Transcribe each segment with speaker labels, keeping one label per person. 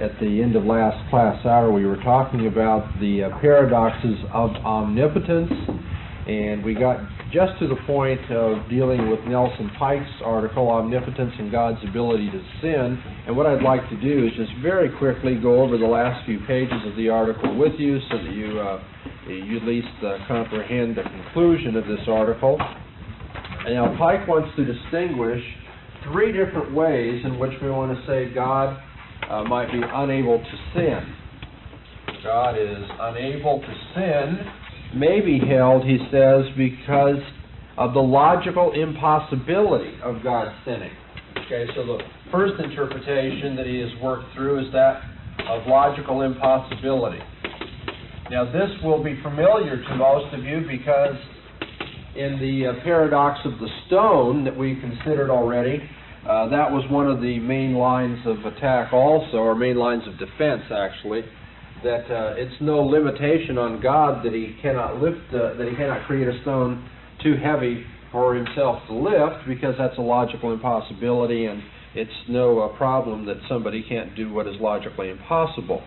Speaker 1: at the end of last class hour, we were talking about the paradoxes of omnipotence, and we got just to the point of dealing with Nelson Pike's article, Omnipotence and God's Ability to Sin. And what I'd like to do is just very quickly go over the last few pages of the article with you so that you at least comprehend the conclusion of this article. And now Pike wants to distinguish three different ways in which we want to say God might be unable to sin. God is unable to sin may be held, he says, because of the logical impossibility of God sinning. Okay, so the first interpretation that he has worked through is that of logical impossibility. Now this will be familiar to most of you because in the paradox of the stone that we considered already, that was one of the main lines of attack also, or main lines of defense actually, that it's no limitation on God that he cannot that he cannot create a stone too heavy for himself to lift, because that's a logical impossibility, and it's no problem that somebody can't do what is logically impossible.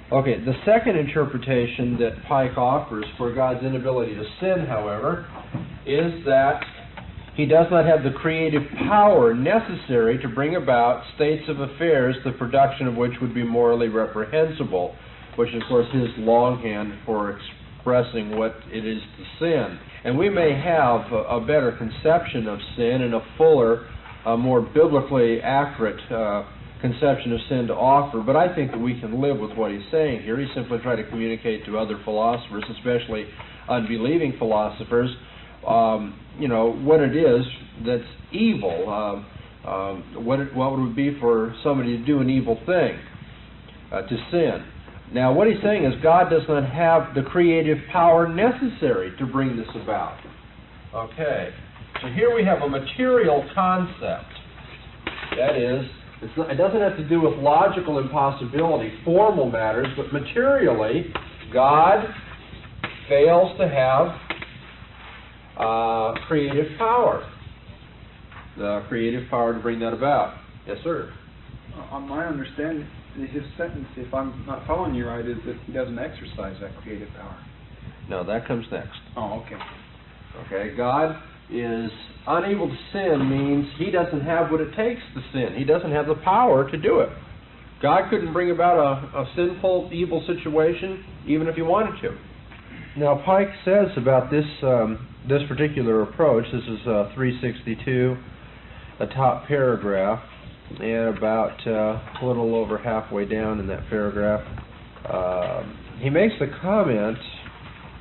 Speaker 1: Okay, the second interpretation that Pike offers for God's inability to sin, however, is that he does not have the creative power necessary to bring about states of affairs the production of which would be morally reprehensible, which is, of course, his longhand for expressing what it is to sin. And we may have a better conception of sin and a fuller, more biblically accurate conception of sin to offer, but I think that we can live with what he's saying here. He simply tried to communicate to other philosophers, especially unbelieving philosophers, what it is that's evil, what it would be for somebody to do an evil thing, to sin. Now, what he's saying is God does not have the creative power necessary to bring this about. Okay, so here we have a material concept. That is, it doesn't have to do with logical impossibility, formal matters, but materially, God fails to have creative power. The creative power to bring that about. Yes, sir?
Speaker 2: On my understanding, his sentence, if I'm not following you right, is that he doesn't exercise that creative power.
Speaker 1: No, that comes next.
Speaker 2: Oh, okay.
Speaker 1: Okay, God is unable to sin means he doesn't have what it takes to sin. He doesn't have the power to do it. God couldn't bring about a sinful, evil situation even if he wanted to. Now, Pike says about this this particular approach, this is 362, a top paragraph, and about a little over halfway down in that paragraph, he makes the comment,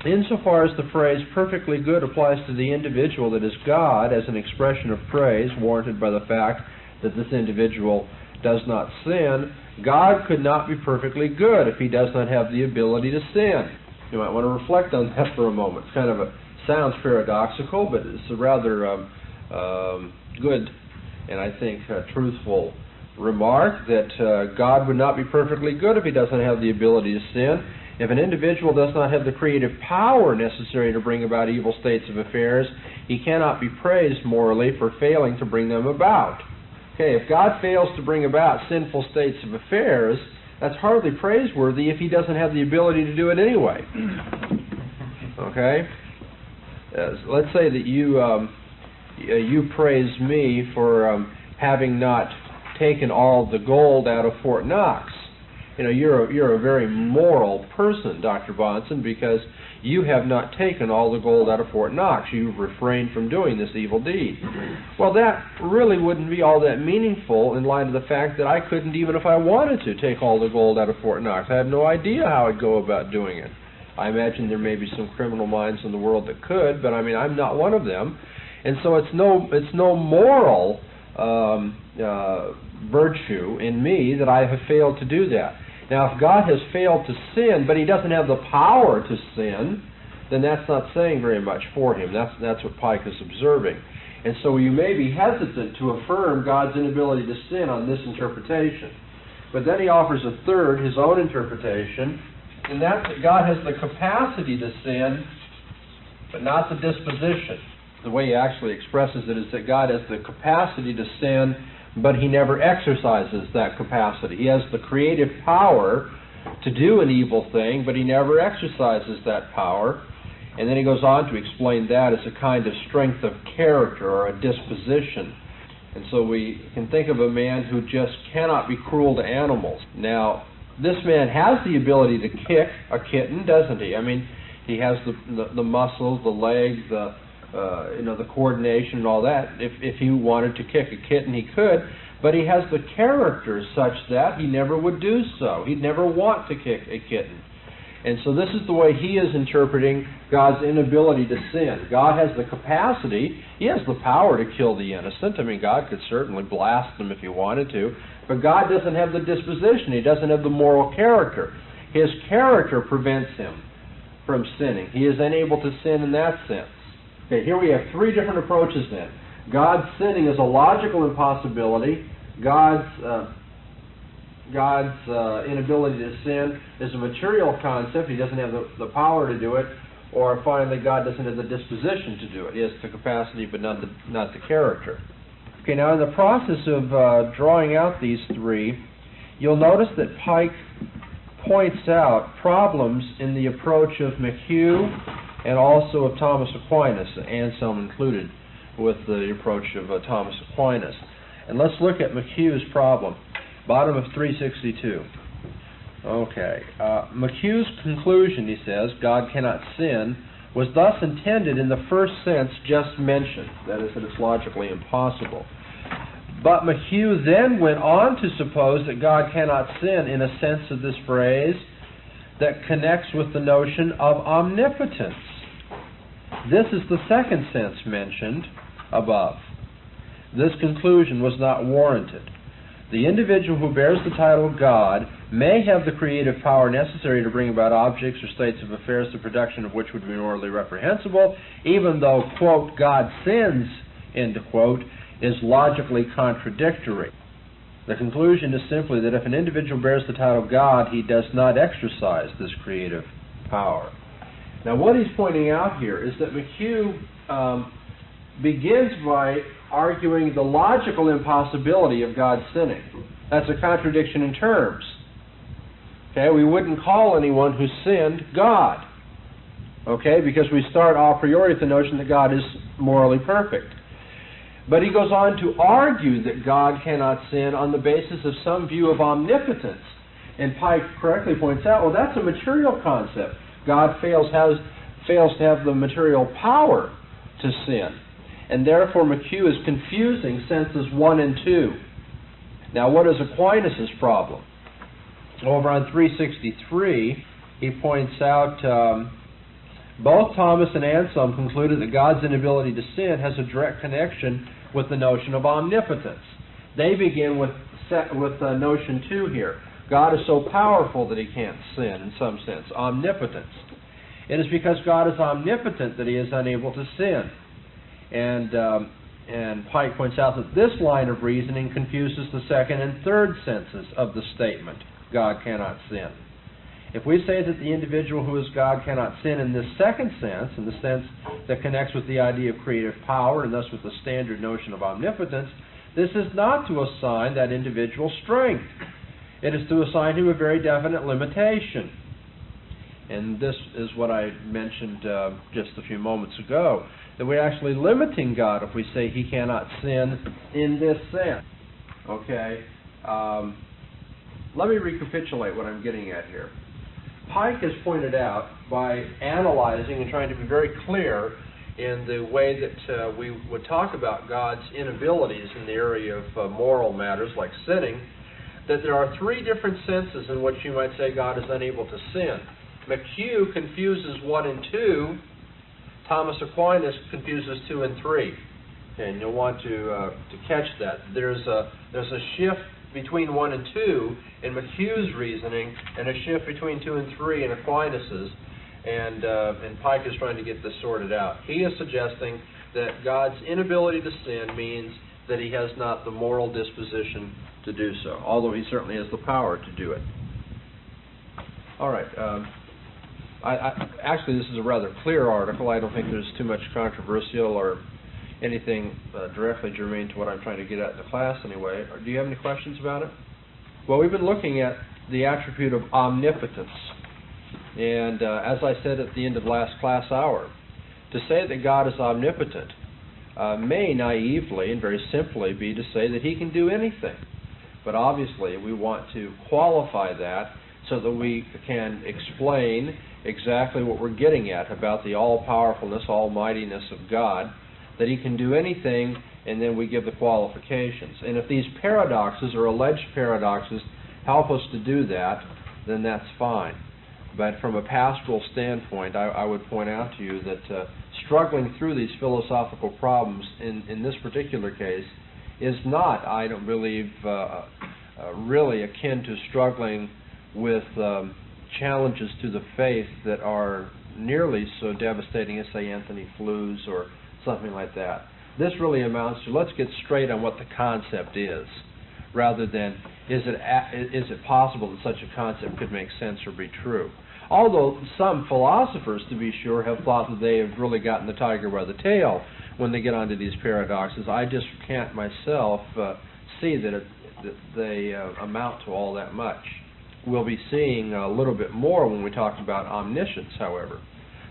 Speaker 1: insofar as the phrase perfectly good applies to the individual that is God as an expression of praise warranted by the fact that this individual does not sin, God could not be perfectly good if he does not have the ability to sin. You might want to reflect on that for a moment. It's kind of sounds paradoxical, but it's a rather good and I think truthful remark that God would not be perfectly good if he doesn't have the ability to sin. If an individual does not have the creative power necessary to bring about evil states of affairs, he cannot be praised morally for failing to bring them about. Okay, if God fails to bring about sinful states of affairs, that's hardly praiseworthy if he doesn't have the ability to do it anyway. Okay? Let's say that you praise me for having not taken all the gold out of Fort Knox. You know, you're a very moral person, Dr. Bahnsen, because you have not taken all the gold out of Fort Knox. You've refrained from doing this evil deed. Well, that really wouldn't be all that meaningful in light of the fact that I couldn't, even if I wanted to, take all the gold out of Fort Knox. I have no idea how I'd go about doing it. I imagine there may be some criminal minds in the world that could, but I mean, I'm not one of them. And so it's no moral virtue in me that I have failed to do that. Now, if God has failed to sin, but he doesn't have the power to sin, then that's not saying very much for him. That's what Pike is observing. And so you may be hesitant to affirm God's inability to sin on this interpretation. But then he offers a third, his own interpretation, and that's that God has the capacity to sin, but not the disposition. The way he actually expresses it is that God has the capacity to sin, but he never exercises that capacity. He has the creative power to do an evil thing, but he never exercises that power. And then he goes on to explain that as a kind of strength of character or a disposition. And so we can think of a man who just cannot be cruel to animals. Now, this man has the ability to kick a kitten, doesn't he? I mean, he has the muscles, the legs, the coordination and all that. If he wanted to kick a kitten, he could. But he has the character such that he never would do so. He'd never want to kick a kitten. And so this is the way he is interpreting God's inability to sin. God has the capacity, he has the power to kill the innocent. I mean, God could certainly blast them if he wanted to. But God doesn't have the disposition. He doesn't have the moral character. His character prevents him from sinning. He is unable to sin in that sense. Okay, here we have three different approaches then. God's sinning is a logical impossibility. God's inability to sin is a material concept. He doesn't have the power to do it. Or finally, God doesn't have the disposition to do it. He has the capacity, but not the character. Okay, now in the process of drawing out these three, you'll notice that Pike points out problems in the approach of McHugh and also of Thomas Aquinas, Anselm included, with the approach of Thomas Aquinas. And let's look at McHugh's problem. Bottom of 362. Okay. McHugh's conclusion, he says, God cannot sin, was thus intended in the first sense just mentioned, that is, that it's logically impossible. But McHugh then went on to suppose that God cannot sin in a sense of this phrase that connects with the notion of omnipotence. This is the second sense mentioned above. This conclusion was not warranted. The individual who bears the title God may have the creative power necessary to bring about objects or states of affairs, the production of which would be morally reprehensible, even though, quote, God sins, end quote, is logically contradictory. The conclusion is simply that if an individual bears the title God, he does not exercise this creative power. Now, what he's pointing out here is that McHugh begins by arguing the logical impossibility of God sinning. That's a contradiction in terms. Okay, we wouldn't call anyone who sinned God. Okay, because we start a priori with the notion that God is morally perfect. But he goes on to argue that God cannot sin on the basis of some view of omnipotence. And Pike correctly points out, well, that's a material concept. God fails to have the material power to sin. And therefore McHugh is confusing senses 1 and 2. Now, what is Aquinas' problem? Over on 363, he points out both Thomas and Anselm concluded that God's inability to sin has a direct connection with the notion of omnipotence. They begin with notion 2 here. God is so powerful that he can't sin in some sense. Omnipotence. It is because God is omnipotent that he is unable to sin. And Pike points out that this line of reasoning confuses the second and third senses of the statement, God cannot sin. If we say that the individual who is God cannot sin in this second sense, in the sense that connects with the idea of creative power and thus with the standard notion of omnipotence, this is not to assign that individual strength. It is to assign him a very definite limitation. And this is what I mentioned just a few moments ago, that we're actually limiting God if we say he cannot sin in this sense. Okay? Let me recapitulate what I'm getting at here. Pike has pointed out, by analyzing and trying to be very clear in the way that we would talk about God's inabilities in the area of moral matters like sinning, that there are three different senses in which you might say God is unable to sin. McHugh confuses 1 and 2. Thomas Aquinas confuses 2 and 3. Okay, and you'll want to catch that. There's a shift between 1 and 2 in McHugh's reasoning, and a shift between 2 and 3 in Aquinas's, and Pike is trying to get this sorted out. He is suggesting that God's inability to sin means that he has not the moral disposition to do so, although he certainly has the power to do it. All right. Actually, this is a rather clear article. I don't think there's too much controversial or anything directly germane to what I'm trying to get at in the class anyway. Do you have any questions about it? Well, we've been looking at the attribute of omnipotence. And as I said at the end of last class hour, to say that God is omnipotent may naively and very simply be to say that He can do anything. But obviously we want to qualify that so that we can explain exactly what we're getting at about the all-powerfulness, almightiness of God, that He can do anything, and then we give the qualifications. And if these paradoxes or alleged paradoxes help us to do that, then that's fine. But from a pastoral standpoint, I would point out to you that struggling through these philosophical problems in this particular case is not, I don't believe, really akin to struggling with challenges to the faith that are nearly so devastating as, say, Anthony Flews or something like that. This really amounts to, let's get straight on what the concept is, rather than is it possible that such a concept could make sense or be true. Although some philosophers, to be sure, have thought that they have really gotten the tiger by the tail when they get onto these paradoxes, I just can't myself see that they amount to all that much. We'll be seeing a little bit more when we talk about omniscience, however.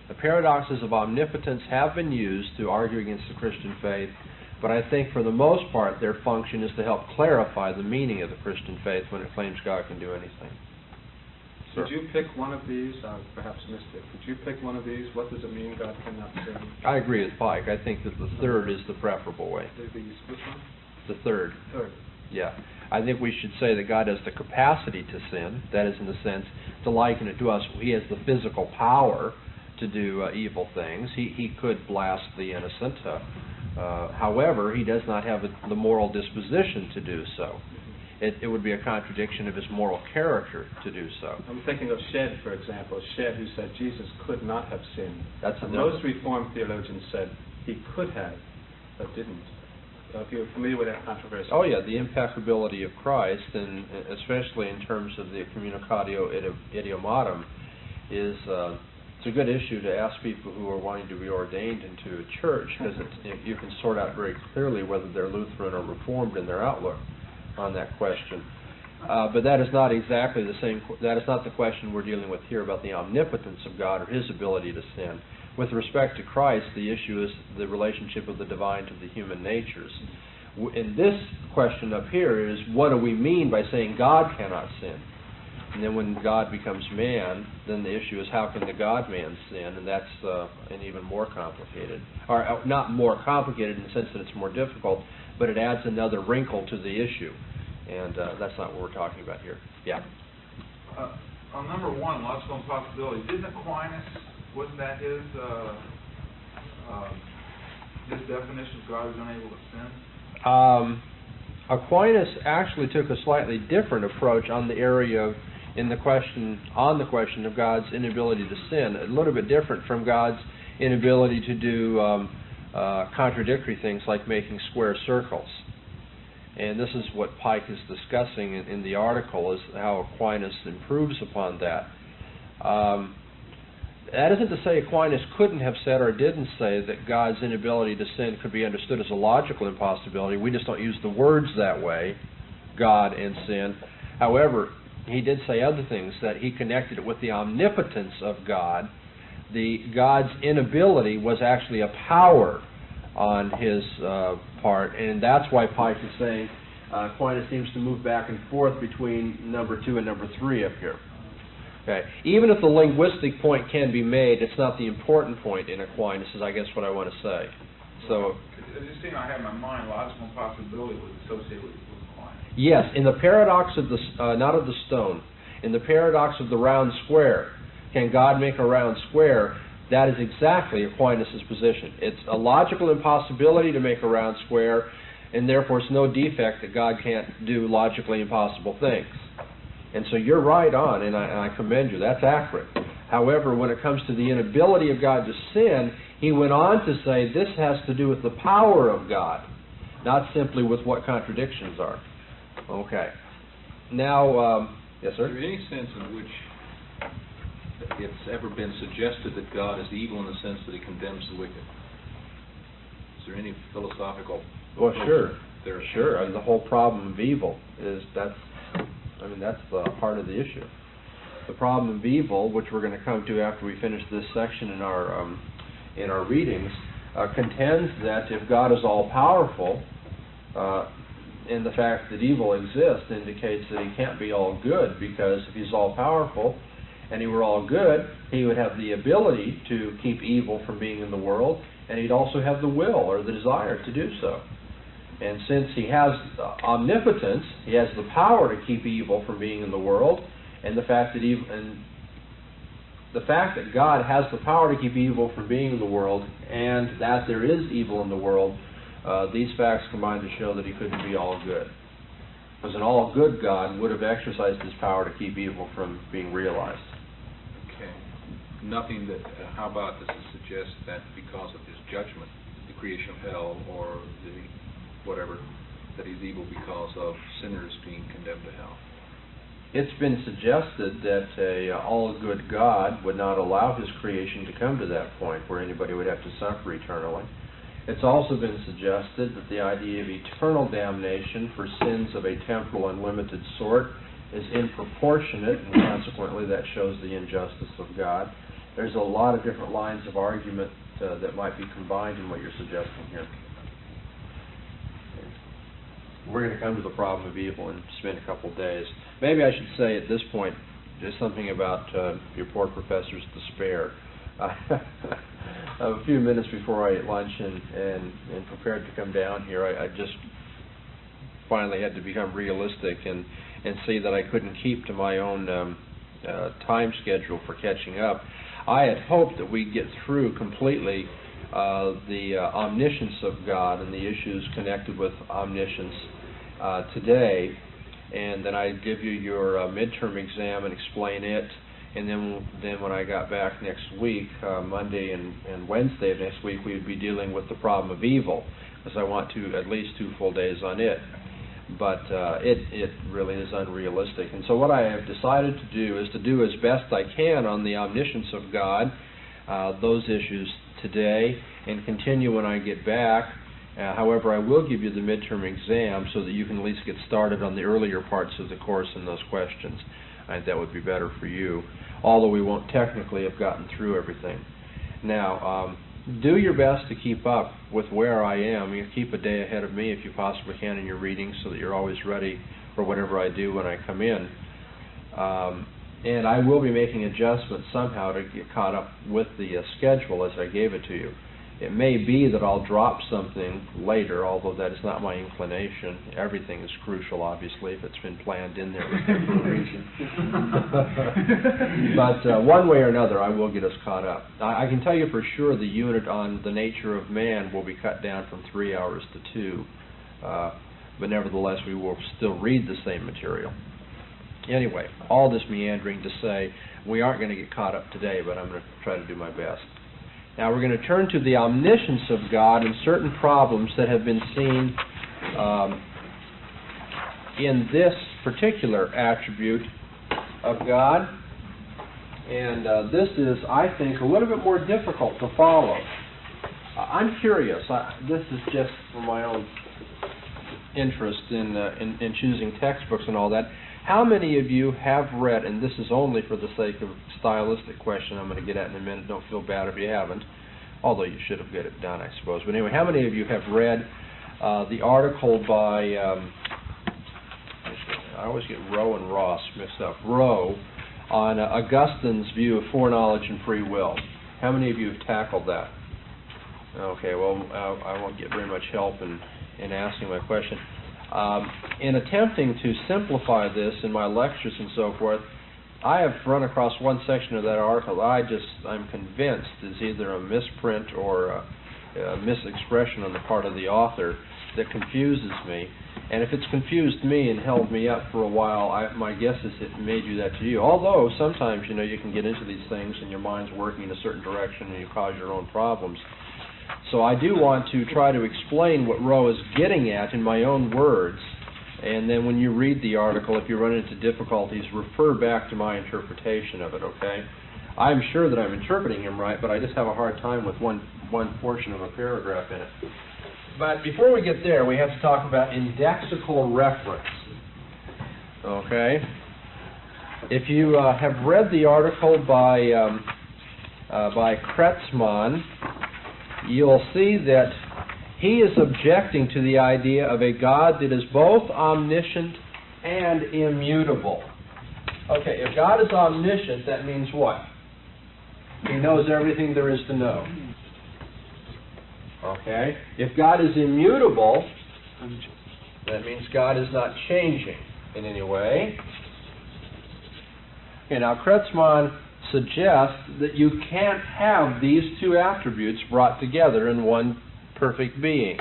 Speaker 1: The paradoxes of omnipotence have been used to argue against the Christian faith, but I think for the most part their function is to help clarify the meaning of the Christian faith when it claims God can do anything.
Speaker 2: Did you pick one of these? I perhaps missed it. Did you pick one of these? What does it mean God cannot sin?
Speaker 1: I agree with Pike. I think that the third is the preferable way.
Speaker 2: Which one?
Speaker 1: The third.
Speaker 2: Third.
Speaker 1: Yeah. I think we should say that God has the capacity to sin. That is, in the sense, to liken it to us. He has the physical power to do evil things. He could blast the innocent. However, He does not have the moral disposition to do so. It would be a contradiction of His moral character to do so.
Speaker 2: I'm thinking of Shedd, for example. Shedd, who said Jesus could not have sinned.
Speaker 1: That's
Speaker 2: most Reformed theologians said He could have, but didn't. If you're familiar with that controversy.
Speaker 1: Oh yeah, the impeccability of Christ, and especially in terms of the communicatio idiomatum, is it's a good issue to ask people who are wanting to be ordained into a church, because you can sort out very clearly whether they're Lutheran or Reformed in their outlook on that question. But that is not exactly the same. That is not the question we're dealing with here about the omnipotence of God or His ability to sin. With respect to Christ, the issue is the relationship of the divine to the human natures. In this question up here is, what do we mean by saying God cannot sin? And then when God becomes man, then the issue is, how can the God-man sin? And that's an even more complicated, or not more complicated in the sense that it's more difficult, but it adds another wrinkle to the issue. And that's not what we're talking about here. Yeah?
Speaker 3: On number one, logical impossibility, didn't Aquinas, wasn't that his definition of God is unable to sin?
Speaker 1: Aquinas actually took a slightly different approach on the area of, on the question of God's inability to sin, a little bit different from God's inability to do contradictory things like making square circles. And this is what Pike is discussing in the article, is how Aquinas improves upon that. That isn't to say Aquinas couldn't have said or didn't say that God's inability to sin could be understood as a logical impossibility. We just don't use the words that way, God and sin. However, he did say other things, that he connected it with the omnipotence of God. God's inability was actually a power on His part, and that's why Pike is saying Aquinas seems to move back and forth between number 2 and number 3 up here. Okay. Even if the linguistic point can be made, it's not the important point in Aquinas, is I guess what I want to say. So,
Speaker 3: it just seemed I had in my mind logical impossibility was associated with Aquinas.
Speaker 1: Yes, in the paradox of the not of the stone, in the paradox of the round square, can God make a round square? That is exactly Aquinas' position. It's a logical impossibility to make a round square, and therefore it's no defect that God can't do logically impossible things. And so you're right on, and I commend you. That's accurate. However, when it comes to the inability of God to sin, he went on to say this has to do with the power of God, not simply with what contradictions are. Okay. Now, yes, sir?
Speaker 4: Is there any sense in which it's ever been suggested that God is evil in the sense that He condemns the wicked? Is there any philosophical?
Speaker 1: Well, sure.
Speaker 4: There,
Speaker 1: sure. I mean, the whole problem of evil is that's the heart of the issue. The problem of evil, which we're going to come to after we finish this section in our readings, contends that if God is all powerful, and the fact that evil exists indicates that He can't be all good, because if He's all powerful and He were all good, He would have the ability to keep evil from being in the world, and He'd also have the will or the desire to do so. And since He has omnipotence, He has the power to keep evil from being in the world, and the fact that God has the power to keep evil from being in the world, and that there is evil in the world, these facts combine to show that He couldn't be all good. Because an all good God would have exercised His power to keep evil from being realized.
Speaker 4: Okay. Nothing that, how about does it suggest that because of His judgment, the creation of hell, or the whatever, that He's evil because of sinners being condemned to hell?
Speaker 1: It's been suggested that a all-good God would not allow His creation to come to that point where anybody would have to suffer eternally. It's also been suggested that the idea of eternal damnation for sins of a temporal and limited sort is disproportionate, and consequently that shows the injustice of God. There's a lot of different lines of argument that might be combined in what you're suggesting here. We're going to come to the problem of evil and spend a couple days. Maybe I should say at this point just something about your poor professor's despair. A few minutes before I ate lunch and prepared to come down here, I just finally had to become realistic and see that I couldn't keep to my own time schedule for catching up. I had hoped that we'd get through completely the omniscience of God and the issues connected with omniscience today, and then I'd give you your midterm exam and explain it, and then when I got back next week, Monday and Wednesday of next week, we would be dealing with the problem of evil, because I want to at least 2 full days on it. But it really is unrealistic. And so what I have decided to do is to do as best I can on the omniscience of God, those issues today, and continue when I get back. However, I will give you the midterm exam so that you can at least get started on the earlier parts of the course and those questions. I think that would be better for you, although we won't technically have gotten through everything. Now, do your best to keep up with where I am. You keep a day ahead of me if you possibly can in your readings so that you're always ready for whatever I do when I come in. And I will be making adjustments somehow to get caught up with the schedule as I gave it to you. It may be that I'll drop something later, although that is not my inclination. Everything is crucial, obviously, if it's been planned in there for a reason. But one way or another, I will get us caught up. I can tell you for sure the unit on the nature of man will be cut down from 3 hours to 2. But nevertheless, we will still read the same material. Anyway, all this meandering to say, we aren't going to get caught up today, but I'm going to try to do my best. Now we're going to turn to the omniscience of God and certain problems that have been seen in this particular attribute of God. And this is, I think, a little bit more difficult to follow. I'm curious. This is just for my own interest in choosing textbooks and all that. How many of you have read, and this is only for the sake of stylistic question I'm going to get at in a minute, don't feel bad if you haven't, although you should have got it done, I suppose. But anyway, how many of you have read the article by, I always get Rowe and Ross mixed up, Rowe, on Augustine's view of foreknowledge and free will? How many of you have tackled that? Okay, well, I won't get very much help in asking my question. In attempting to simplify this in my lectures and so forth, I have run across one section of that article I'm convinced is either a misprint or a misexpression on the part of the author that confuses me. And if it's confused me and held me up for a while, my guess is it may do that to you. Although sometimes, you can get into these things and your mind's working in a certain direction and you cause your own problems. So I do want to try to explain what Rowe is getting at in my own words, and then when you read the article, if you run into difficulties, refer back to my interpretation of it, okay? I'm sure that I'm interpreting him right, but I just have a hard time with one portion of a paragraph in it. But before we get there, we have to talk about indexical reference. Okay? If you have read the article by Kretzmann, you'll see that he is objecting to the idea of a God that is both omniscient and immutable. Okay, if God is omniscient, that means what? He knows everything there is to know. Okay? If God is immutable, that means God is not changing in any way. Okay, now Kretzmann suggests that you can't have these two attributes brought together in one perfect being.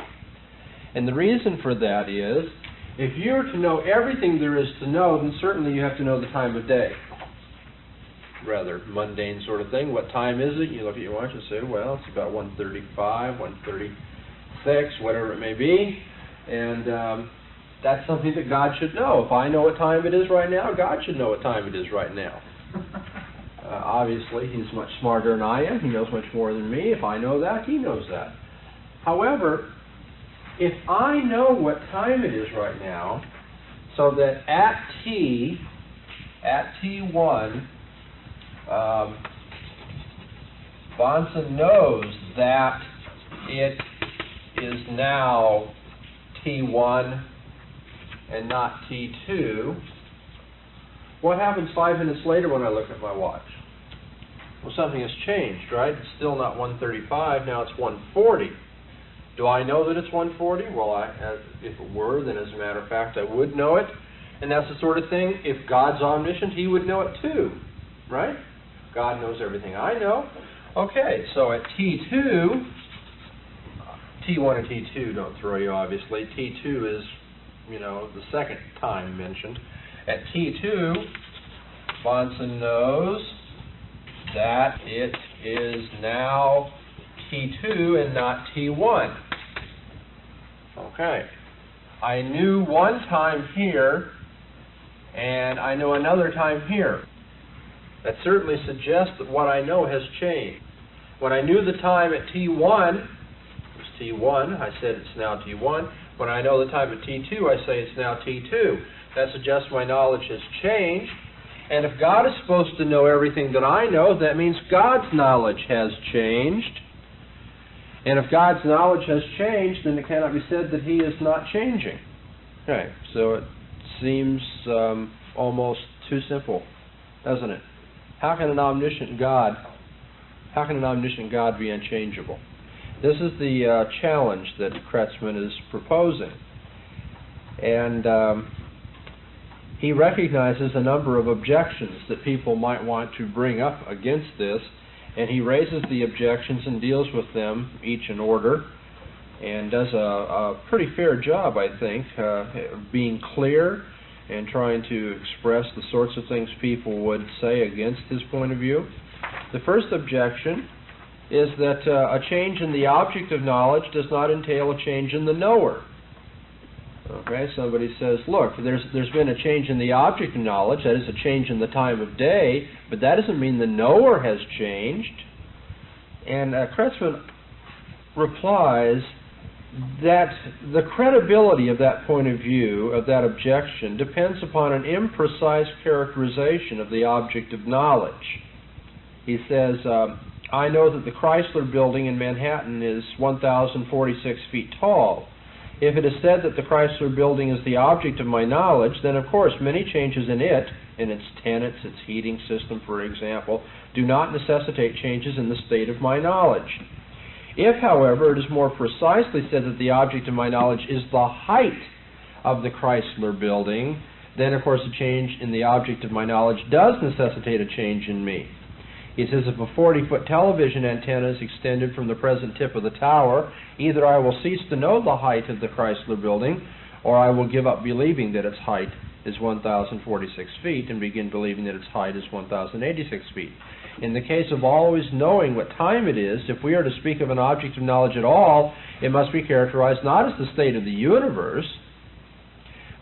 Speaker 1: And the reason for that is, if you're to know everything there is to know, then certainly you have to know the time of day. Rather mundane sort of thing. What time is it? You look at your watch and say, well, it's about 1:35, 1:36, whatever it may be. And that's something that God should know. If I know what time it is right now, God should know what time it is right now. Obviously, He's much smarter than I am. He knows much more than me. If I know that, He knows that. However, if I know what time it is right now, so that at T1, Bahnsen knows that it is now T1 and not T2, what happens 5 minutes later when I look at my watch? Well, something has changed, right? It's still not 1:35, now it's 1:40. Do I know that it's 1:40? Well, if it were, then as a matter of fact, I would know it. And that's the sort of thing, if God's omniscient, He would know it too, right? God knows everything I know. Okay, so at T2, T1 and T2 don't throw you, obviously. T2 is, the second time mentioned. At T2, Bahnsen knows that it is now T2 and not T1. Okay. I knew one time here, and I know another time here. That certainly suggests that what I know has changed. When I knew the time at T1, it was T1, I said it's now T1. When I know the time at T2, I say it's now T2. That suggests my knowledge has changed. And if God is supposed to know everything that I know, that means God's knowledge has changed. And if God's knowledge has changed, then it cannot be said that He is not changing. Okay, so it seems almost too simple, doesn't it? How can an omniscient God be unchangeable? This is the challenge that Kretzmann is proposing. And he recognizes a number of objections that people might want to bring up against this, and he raises the objections and deals with them each in order, and does a pretty fair job, I think, being clear and trying to express the sorts of things people would say against his point of view. The first objection is that a change in the object of knowledge does not entail a change in the knower. Okay, somebody says, look, there's been a change in the object of knowledge, that is a change in the time of day, but that doesn't mean the knower has changed. And Kretzmann replies that the credibility of that point of view, of that objection, depends upon an imprecise characterization of the object of knowledge. He says, I know that the Chrysler building in Manhattan is 1,046 feet tall. If it is said that the Chrysler building is the object of my knowledge, then of course many changes in it, in its tenants, its heating system, for example, do not necessitate changes in the state of my knowledge. If, however, it is more precisely said that the object of my knowledge is the height of the Chrysler building, then of course a change in the object of my knowledge does necessitate a change in me. He says if a 40-foot television antenna is extended from the present tip of the tower, either I will cease to know the height of the Chrysler building, or I will give up believing that its height is 1,046 feet and begin believing that its height is 1,086 feet. In the case of always knowing what time it is, if we are to speak of an object of knowledge at all, it must be characterized not as the state of the universe,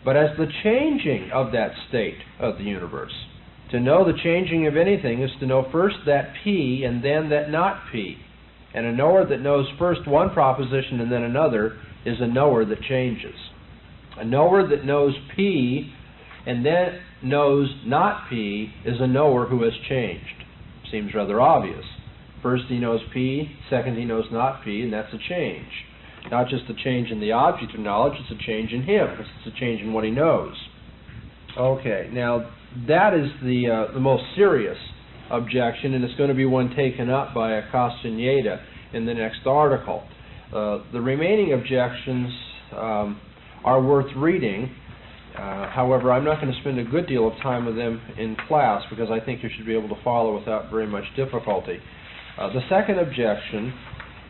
Speaker 1: but as the changing of that state of the universe. To know the changing of anything is to know first that P and then that not P. And a knower that knows first one proposition and then another is a knower that changes. A knower that knows P and then knows not P is a knower who has changed. Seems rather obvious. First he knows P, second he knows not P, and that's a change. Not just a change in the object of knowledge, it's a change in him. It's a change in what he knows. Okay, now that is the most serious objection, and it's going to be one taken up by Castaneda in the next article. The remaining objections are worth reading. However, I'm not going to spend a good deal of time with them in class because I think you should be able to follow without very much difficulty. The second objection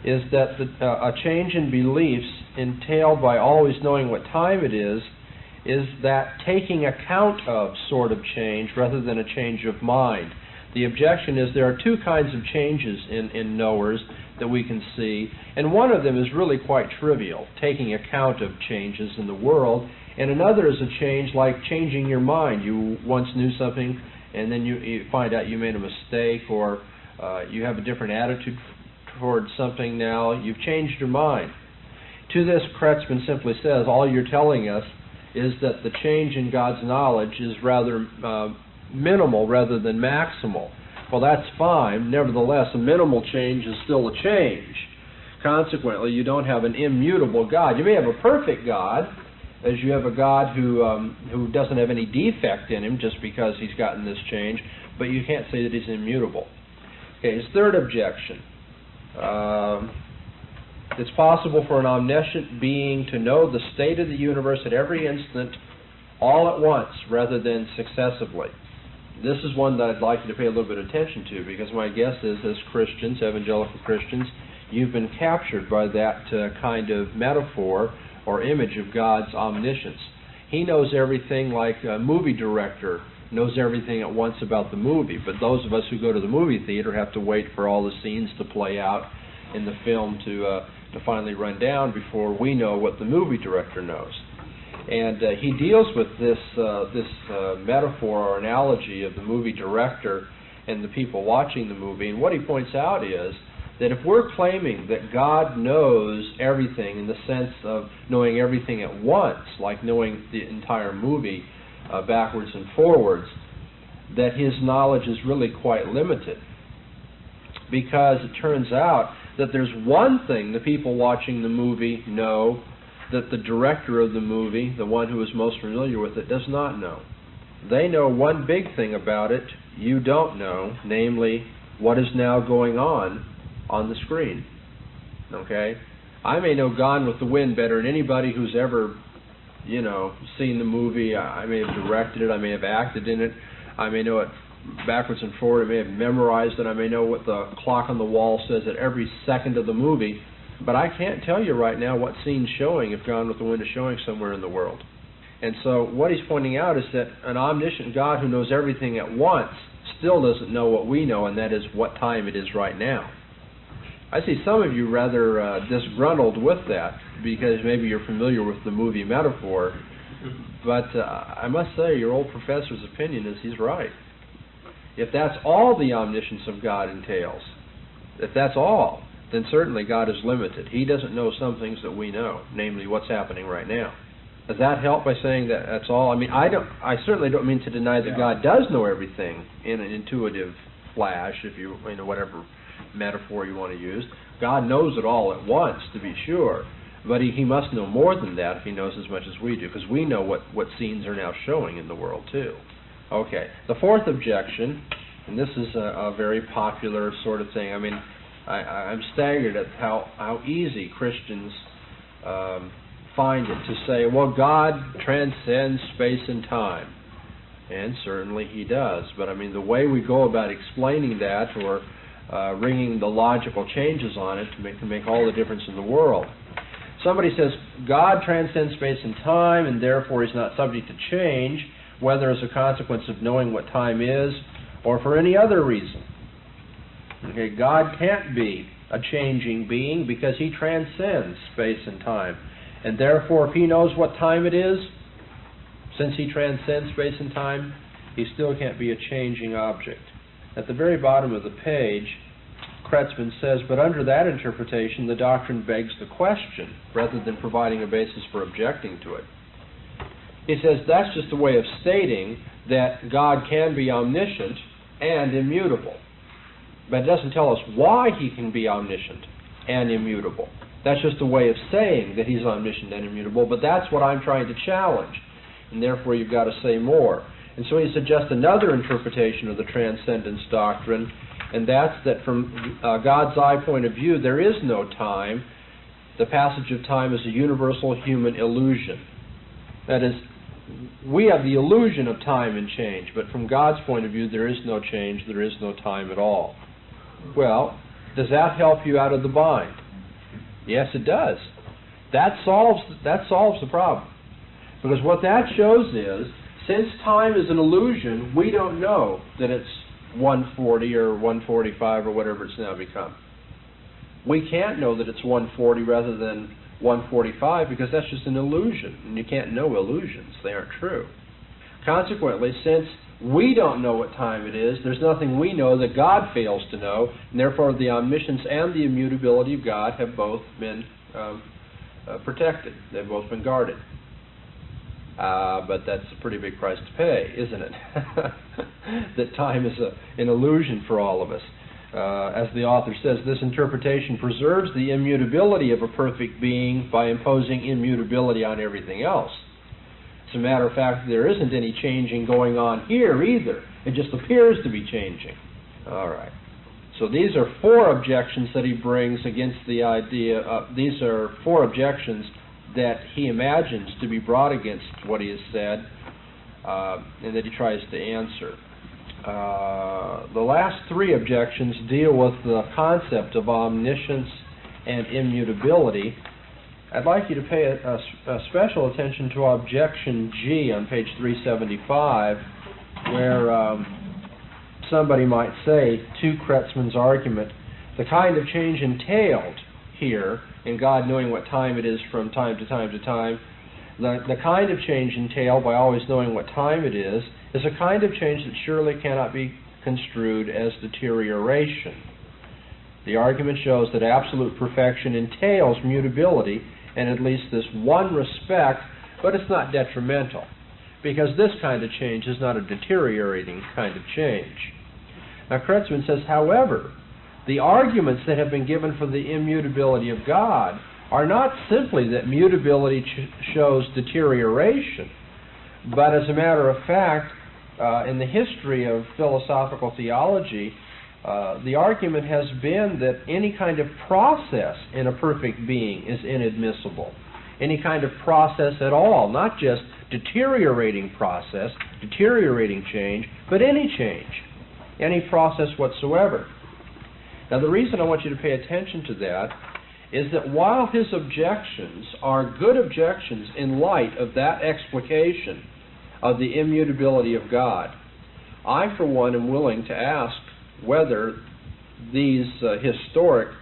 Speaker 1: is that a change in beliefs entailed by always knowing what time it is that taking account of sort of change rather than a change of mind. The objection is there are two kinds of changes in knowers that we can see, and one of them is really quite trivial, taking account of changes in the world, and another is a change like changing your mind. You once knew something, and then you find out you made a mistake, or you have a different attitude towards something now. You've changed your mind. To this, Kretzmann simply says, all you're telling us is that the change in God's knowledge is rather minimal rather than maximal. Well, that's fine. Nevertheless, a minimal change is still a change. Consequently, you don't have an immutable God. You may have a perfect God, as you have a God who doesn't have any defect in him just because he's gotten this change, but you can't say that he's immutable. Okay, his third objection. It's possible for an omniscient being to know the state of the universe at every instant, all at once, rather than successively. This is one that I'd like you to pay a little bit of attention to, because my guess is, as Christians, evangelical Christians, you've been captured by that kind of metaphor or image of God's omniscience. He knows everything like a movie director knows everything at once about the movie, but those of us who go to the movie theater have to wait for all the scenes to play out in the film to finally run down before we know what the movie director knows. And he deals with this metaphor or analogy of the movie director and the people watching the movie, and what he points out is that if we're claiming that God knows everything in the sense of knowing everything at once, like knowing the entire movie backwards and forwards, that his knowledge is really quite limited. Because it turns out that there's one thing the people watching the movie know that the director of the movie, the one who is most familiar with it, does not know. They know one big thing about it you don't know, namely what is now going on the screen. Okay? I may know Gone with the Wind better than anybody who's ever, seen the movie. I may have directed it, I may have acted in it, I may know it backwards and forward, I may have memorized it, I may know what the clock on the wall says at every second of the movie, but I can't tell you right now what scene's showing if Gone with the Wind is showing somewhere in the world. And so what he's pointing out is that an omniscient God who knows everything at once still doesn't know what we know, and that is what time it is right now. I see some of you rather disgruntled with that, because maybe you're familiar with the movie metaphor, but I must say your old professor's opinion is he's right. If that's all the omniscience of God entails, if that's all, then certainly God is limited. He doesn't know some things that we know, namely what's happening right now. Does that help by saying that that's all? I mean, I certainly don't mean to deny that God does know everything in an intuitive flash, if you whatever metaphor you want to use. God knows it all at once, to be sure, but he must know more than that if he knows as much as we do, because we know what scenes are now showing in the world too. Okay, the fourth objection, and this is a very popular sort of thing. I mean, I'm staggered at how easy Christians find it to say, well, God transcends space and time. And certainly he does. But I mean, the way we go about explaining that or ringing the logical changes on it can make all the difference in the world. Somebody says, God transcends space and time, and therefore he's not subject to change, whether as a consequence of knowing what time is or for any other reason. Okay, God can't be a changing being because he transcends space and time. And therefore, if he knows what time it is, since he transcends space and time, he still can't be a changing object. At the very bottom of the page, Kretzmann says, but under that interpretation, the doctrine begs the question, rather than providing a basis for objecting to it. He says that's just a way of stating that God can be omniscient and immutable. But it doesn't tell us why he can be omniscient and immutable. That's just a way of saying that he's omniscient and immutable, but that's what I'm trying to challenge. And therefore you've got to say more. And so he suggests another interpretation of the transcendence doctrine, and that's that from God's eye point of view, there is no time. The passage of time is a universal human illusion. That is, we have the illusion of time and change, but from God's point of view, there is no change, there is no time at all. Well, does that help you out of the bind? Yes, it does. That solves the problem. Because what that shows is, since time is an illusion, we don't know that it's 140 or 145 or whatever it's now become. We can't know that it's 140 rather than 145 because that's just an illusion, and you can't know illusions. They aren't true. Consequently, since we don't know what time it is, there's nothing we know that God fails to know, and therefore the omniscience and the immutability of God have both been protected. They've both been guarded. But that's a pretty big price to pay, isn't it? That time is an illusion for all of us. As the author says, this interpretation preserves the immutability of a perfect being by imposing immutability on everything else. As a matter of fact, there isn't any changing going on here either. It just appears to be changing. All right. So these are four objections that he brings against the idea. These are four objections that he imagines to be brought against what he has said, and that he tries to answer. The last three objections deal with the concept of omniscience and immutability. I'd like you to pay a special attention to objection G on page 375, where somebody might say, to Kretzmann's argument, the kind of change entailed here, in God knowing what time it is from time to time to time, the kind of change entailed by always knowing what time it is a kind of change that surely cannot be construed as deterioration. The argument shows that absolute perfection entails mutability in at least this one respect, but it's not detrimental, because this kind of change is not a deteriorating kind of change. Now, Kretzmann says, however, the arguments that have been given for the immutability of God are not simply that mutability shows deterioration, but as a matter of fact, in the history of philosophical theology, the argument has been that any kind of process in a perfect being is inadmissible. Any kind of process at all, not just deteriorating process, deteriorating change, but any change, any process whatsoever. Now, the reason I want you to pay attention to that is that while his objections are good objections in light of that explication of the immutability of God, I, for one, am willing to ask whether these historical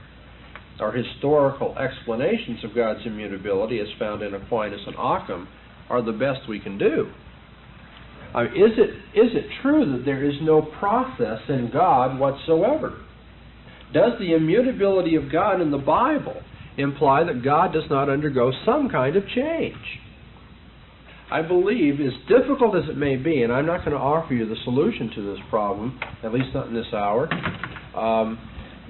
Speaker 1: explanations of God's immutability, as found in Aquinas and Occam, are the best we can do. Is it true that there is no process in God whatsoever? Does the immutability of God in the Bible imply that God does not undergo some kind of change? I believe, as difficult as it may be, and I'm not going to offer you the solution to this problem, at least not in this hour,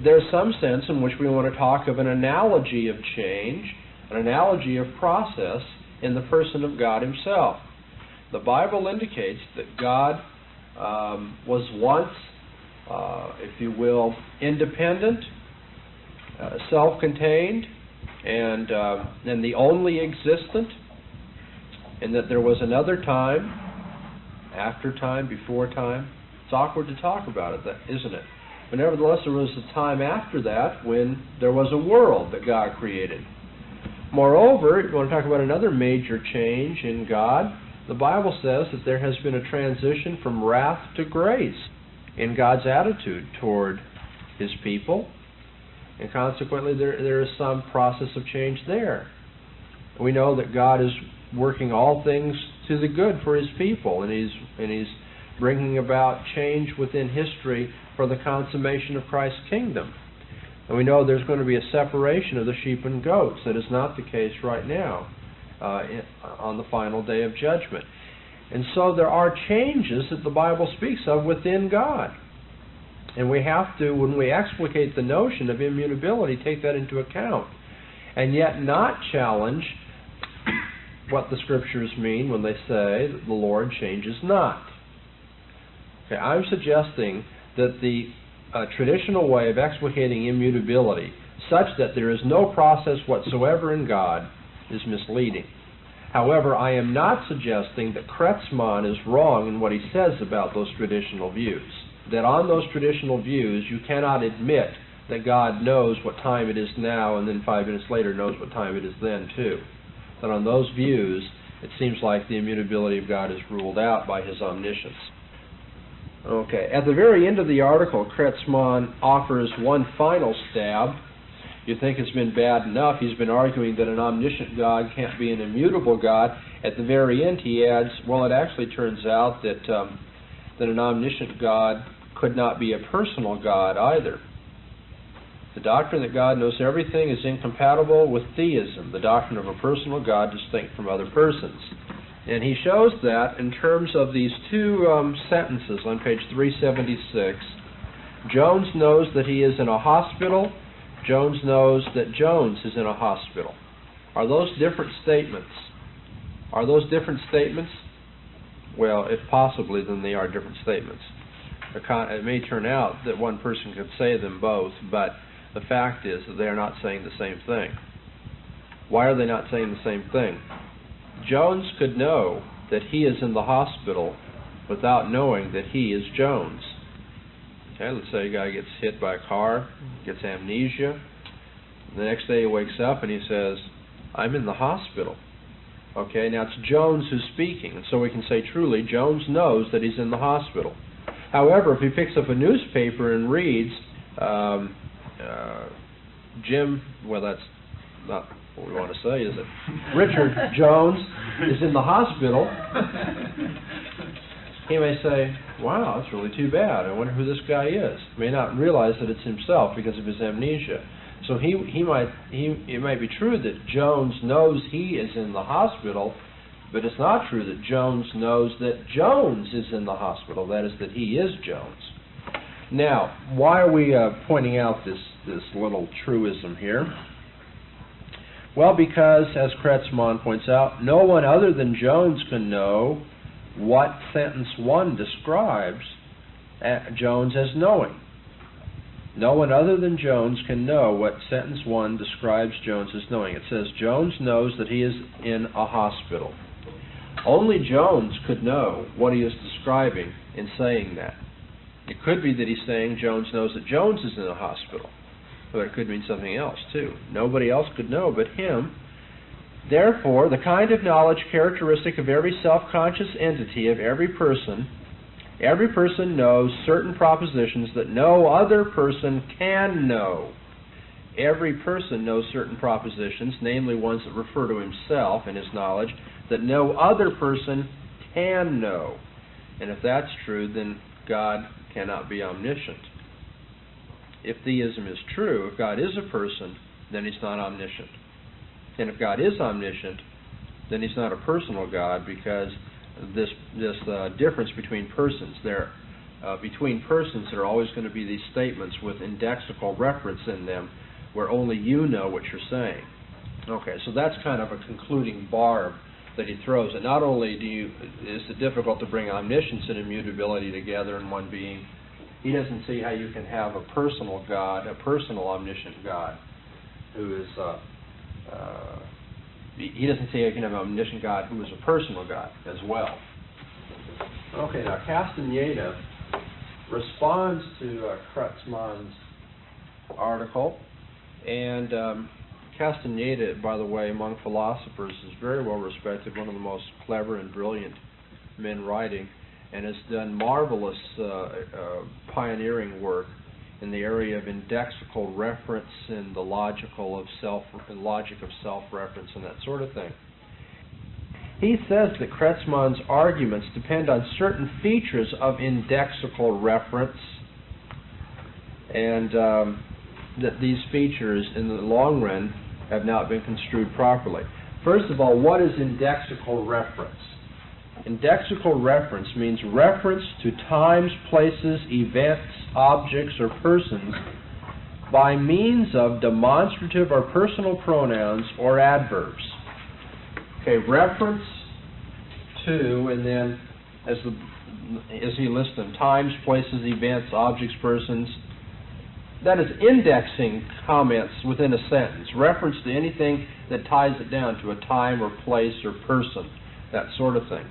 Speaker 1: there's some sense in which we want to talk of an analogy of change, an analogy of process in the person of God himself. The Bible indicates that God was once, if you will, independent, self-contained, and the only existent, and that there was another time, after time, before time. It's awkward to talk about it, isn't it? But nevertheless, there was a time after that when there was a world that God created. Moreover, if you want to talk about another major change in God, the Bible says that there has been a transition from wrath to grace in God's attitude toward His people, and consequently there is some process of change there. We know that God is working all things to the good for His people, and He's bringing about change within history for the consummation of Christ's kingdom. And we know there's going to be a separation of the sheep and goats. That is not the case right now on the final day of judgment. And so there are changes that the Bible speaks of within God. And we have to, when we explicate the notion of immutability, take that into account. And yet not challenge what the Scriptures mean when they say that the Lord changes not. Okay, I'm suggesting that the traditional way of explicating immutability, such that there is no process whatsoever in God, is misleading. However, I am not suggesting that Kretzmann is wrong in what he says about those traditional views. That on those traditional views, you cannot admit that God knows what time it is now and then 5 minutes later knows what time it is then too. That on those views, it seems like the immutability of God is ruled out by His omniscience. Okay, at the very end of the article, Kretzmann offers one final stab. You think it's been bad enough. He's been arguing that an omniscient God can't be an immutable God. At the very end, he adds, well, it actually turns out that an omniscient God could not be a personal God either. The doctrine that God knows everything is incompatible with theism, the doctrine of a personal God distinct from other persons. And he shows that in terms of these two sentences on page 376. Jones knows that he is in a hospital. Jones knows that Jones is in a hospital. Are those different statements? Are those different statements? Well, if possibly, then they are different statements. It may turn out that one person could say them both, but the fact is that they are not saying the same thing. Why are they not saying the same thing? Jones could know that he is in the hospital without knowing that he is Jones. Okay, let's say a guy gets hit by a car, gets amnesia. The next day he wakes up and he says, I'm in the hospital. Okay, now it's Jones who's speaking, and so we can say truly, Jones knows that he's in the hospital. However, if he picks up a newspaper and reads, Jim, well, that's not what we want to say, is it? Richard Jones is in the hospital. He may say, wow, that's really too bad. I wonder who this guy is. He may not realize that it's himself because of his amnesia. So it might be true that Jones knows he is in the hospital, but it's not true that Jones knows that Jones is in the hospital. That is, that he is Jones. Now, why are we pointing out this little truism here? Well, because, as Kretzmann points out, no one other than Jones can know what sentence 1 describes Jones as knowing. No one other than Jones can know what sentence 1 describes Jones as knowing. It says, Jones knows that he is in a hospital. Only Jones could know what he is describing in saying that. It could be that he's saying Jones knows that Jones is in a hospital. But it could mean something else, too. Nobody else could know but him. Therefore, the kind of knowledge characteristic of every self-conscious entity of every person knows certain propositions that no other person can know. Every person knows certain propositions, namely ones that refer to himself and his knowledge, that no other person can know. And if that's true, then God cannot be omniscient. If theism is true, if God is a person, then He's not omniscient. And if God is omniscient, then He's not a personal God, because this difference between persons, between persons there are always going to be these statements with indexical reference in them, where only you know what you're saying. Okay, so that's kind of a concluding barb that he throws. And not only is it difficult to bring omniscience and immutability together in one being, he doesn't see how you can have a personal God, a personal omniscient God, who is, he doesn't see how you can have an omniscient God who is a personal God as well. Okay, now Castaneda responds to Kretzmann's article, and Castaneda, by the way, among philosophers, is very well respected, one of the most clever and brilliant men writing, and has done marvelous pioneering work in the area of indexical reference and the logic of self-reference and that sort of thing. He says that Kretzmann's arguments depend on certain features of indexical reference, and that these features in the long run have not been construed properly. First of all, what is indexical reference? Indexical reference means reference to times, places, events, objects, or persons by means of demonstrative or personal pronouns or adverbs. Okay, reference to, and then as he lists them, times, places, events, objects, persons. That is indexing comments within a sentence. Reference to anything that ties it down to a time or place or person, that sort of thing.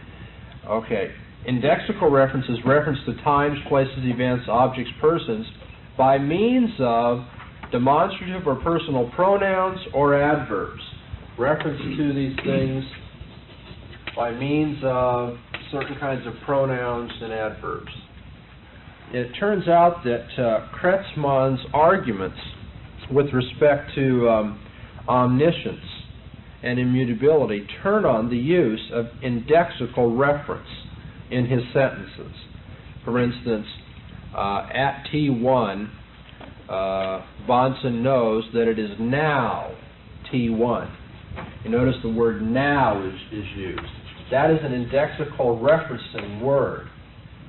Speaker 1: Okay, indexical reference is reference to times, places, events, objects, persons by means of demonstrative or personal pronouns or adverbs. Reference to these things by means of certain kinds of pronouns and adverbs. It turns out that Kretzmann's arguments with respect to omniscience and immutability turn on the use of indexical reference in his sentences. For instance, at T1, Bahnsen knows that it is now T1. You notice the word now is used. That is an indexical referencing word.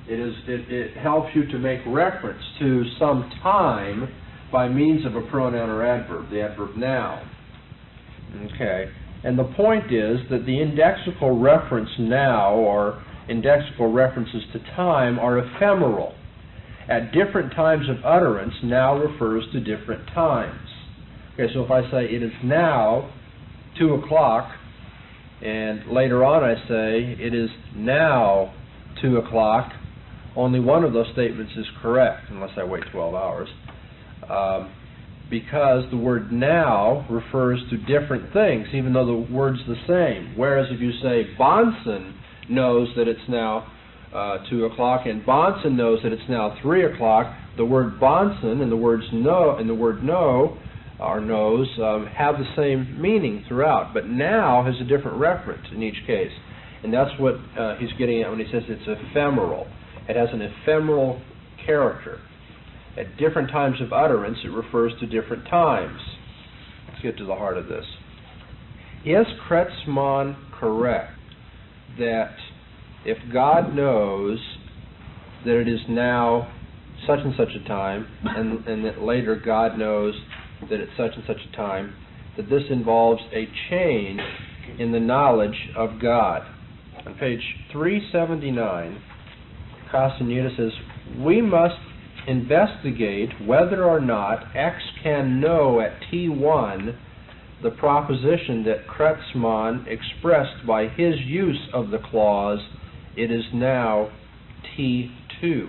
Speaker 1: It helps you to make reference to some time by means of a pronoun or adverb, the adverb now. Okay, and the point is that the indexical reference now, or indexical references to time, are ephemeral. At different times of utterance, now refers to different times. Okay, so if I say it is now 2 o'clock, and later on I say it is now 2 o'clock, only one of those statements is correct, unless I wait 12 hours, because the word now refers to different things, even though the word's the same. Whereas if you say Bahnsen knows that it's now 2 o'clock, and Bahnsen knows that it's now 3 o'clock, the word Bahnsen and the words no and the word no or knows have the same meaning throughout, but now has a different reference in each case, and that's what he's getting at when he says it's ephemeral. It has an ephemeral character. At different times of utterance, it refers to different times. Let's get to the heart of this. Is Kretzmann correct that if God knows that it is now such and such a time, and that later God knows that it's such and such a time, that this involves a change in the knowledge of God? On page 379, Castaneda says, we must investigate whether or not X can know at T1 the proposition that Kretzmann expressed by his use of the clause, it is now T2.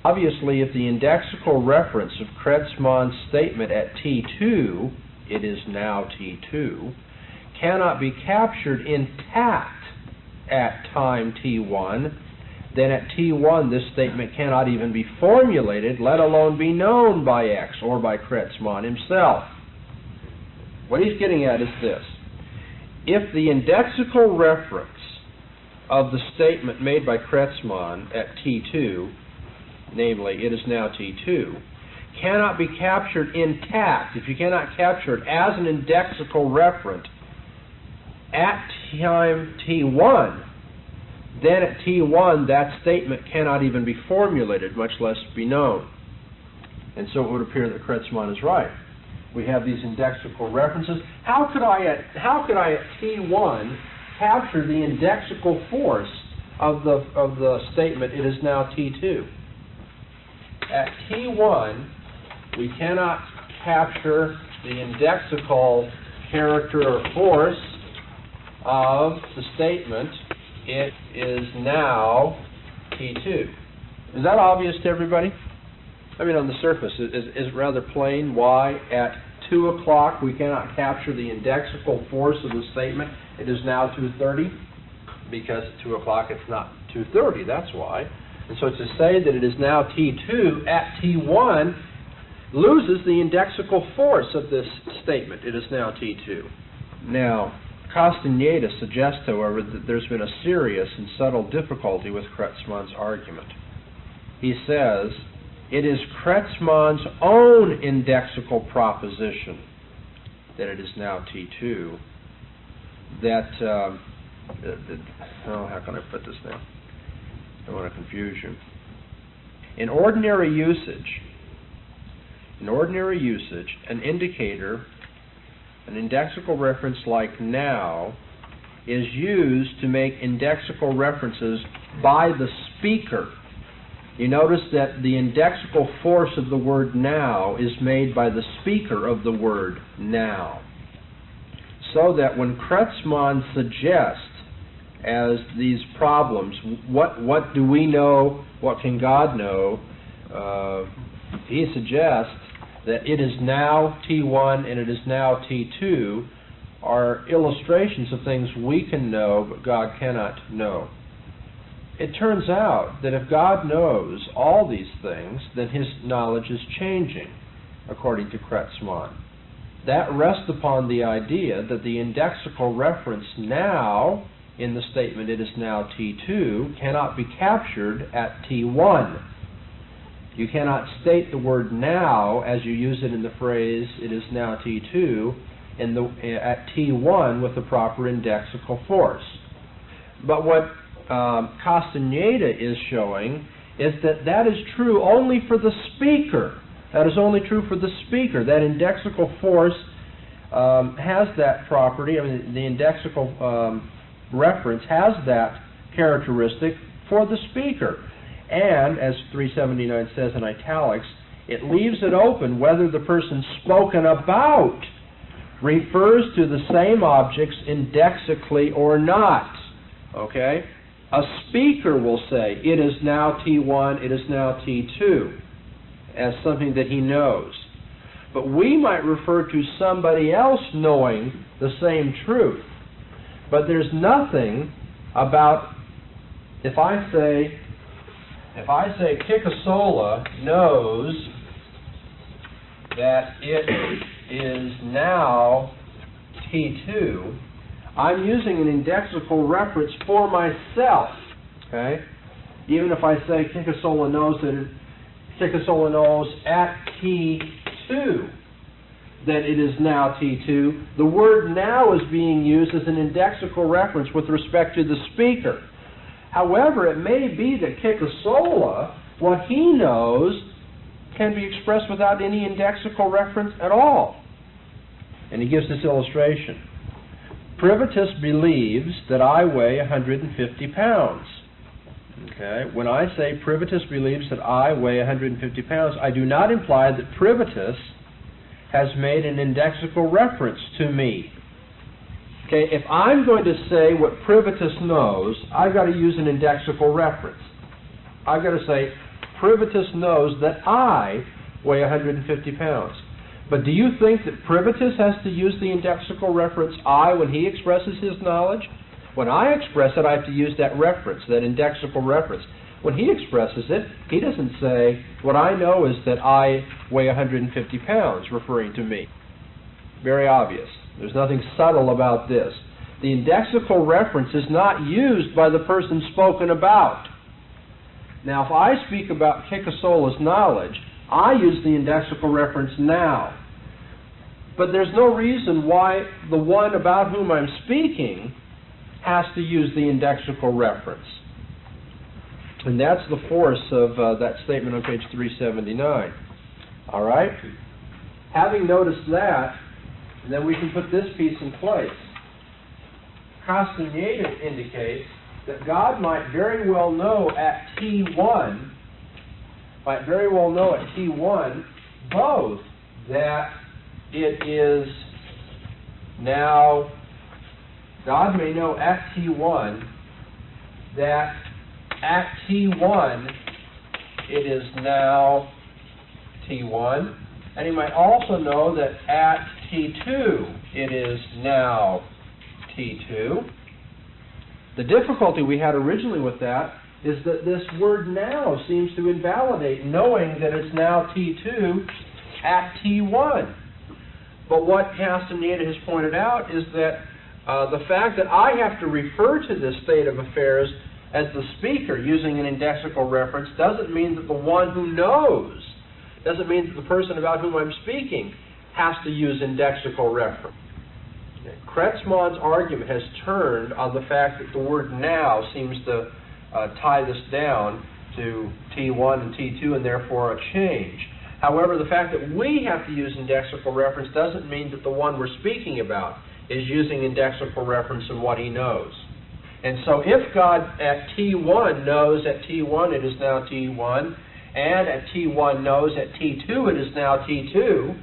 Speaker 1: Obviously, if the indexical reference of Kretzmann's statement at T2, it is now T2, cannot be captured intact at time T1, then at T1 this statement cannot even be formulated, let alone be known by X or by Kretzmann himself. What he's getting at is this. If the indexical reference of the statement made by Kretzmann at T2, namely, it is now T2, cannot be captured intact, if you cannot capture it as an indexical referent at time T1, then at T1 that statement cannot even be formulated, much less be known. And so it would appear that Kretzmann is right. We have these indexical references. How could I at T1 capture the indexical force of the statement, it is now T2? At T1, we cannot capture the indexical character or force of the statement, it is now T2. Is that obvious to everybody? I mean, on the surface, is it rather plain why at 2 o'clock we cannot capture the indexical force of the statement, it is now 2:30? Because at 2 o'clock it's not 2:30, that's why. And so to say that it is now T2 at T1 loses the indexical force of this statement, it is now T2. Now, Castaneda suggests, however, that there's been a serious and subtle difficulty with Kretzmann's argument. He says It is Kretzmann's own indexical proposition that it is now T2 that, how can I put this now? I don't want to confuse you. In ordinary usage, an indicator, an indexical reference like now, is used to make indexical references by the speaker. You notice that the indexical force of the word now is made by the speaker of the word now. So that when Kretzmann suggests as these problems, what do we know, what can God know, he suggests that it is now T1 and it is now T2 are illustrations of things we can know but God cannot know. It turns out that if God knows all these things, then his knowledge is changing, according to Kretzmann. That rests upon the idea that the indexical reference now, in the statement it is now T2, cannot be captured at T1. You cannot state the word now as you use it in the phrase it is now T2 at T1 with the proper indexical force. But what Castaneda is showing is that that is true only for the speaker. That is only true for the speaker. That indexical force has that property. I mean, the indexical reference has that characteristic for the speaker. And, as 379 says in italics, it leaves it open whether the person spoken about refers to the same objects indexically or not. Okay? A speaker will say, it is now T1, it is now T2, as something that he knows. But we might refer to somebody else knowing the same truth. But there's nothing about, if I say Kikasola knows that it is now T2, I'm using an indexical reference for myself. Okay? Even if I say Kikasola knows at T2 that it is now T2, the word now is being used as an indexical reference with respect to the speaker. However, it may be that Kikasola, what he knows, can be expressed without any indexical reference at all. And he gives this illustration. Privatus believes that I weigh 150 pounds. Okay? When I say Privatus believes that I weigh 150 pounds, I do not imply that Privatus has made an indexical reference to me. Okay, if I'm going to say what Privatus knows, I've got to use an indexical reference. I've got to say, Privatus knows that I weigh 150 pounds. But do you think that Privatus has to use the indexical reference I when he expresses his knowledge? When I express it, I have to use that reference, that indexical reference. When he expresses it, he doesn't say, what I know is that I weigh 150 pounds, referring to me. Very obvious. There's nothing subtle about this. The indexical reference is not used by the person spoken about. Now, if I speak about Kikasola's knowledge, I use the indexical reference now. But there's no reason why the one about whom I'm speaking has to use the indexical reference. And that's the force of that statement on page 379. All right? Having noticed that, then we can put this piece in place. Castaneda indicates that God might very well know at T1, both that it is now, God may know at T1 that at T1 it is now T1, and he might also know that at T2 it is now T2. The difficulty we had originally with that is that this word now seems to invalidate knowing that it's now T2 at T1. But what Castaneda has pointed out is that the fact that I have to refer to this state of affairs as the speaker using an indexical reference doesn't mean that the one who knows, doesn't mean that the person about whom I'm speaking has to use indexical reference. Kretzmann's argument has turned on the fact that the word now seems to tie this down to T1 and T2 and therefore a change. However, the fact that we have to use indexical reference doesn't mean that the one we're speaking about is using indexical reference in what he knows. And so if God at T1 knows at T1 it is now T1, and at T1 knows at T2 it is now T2,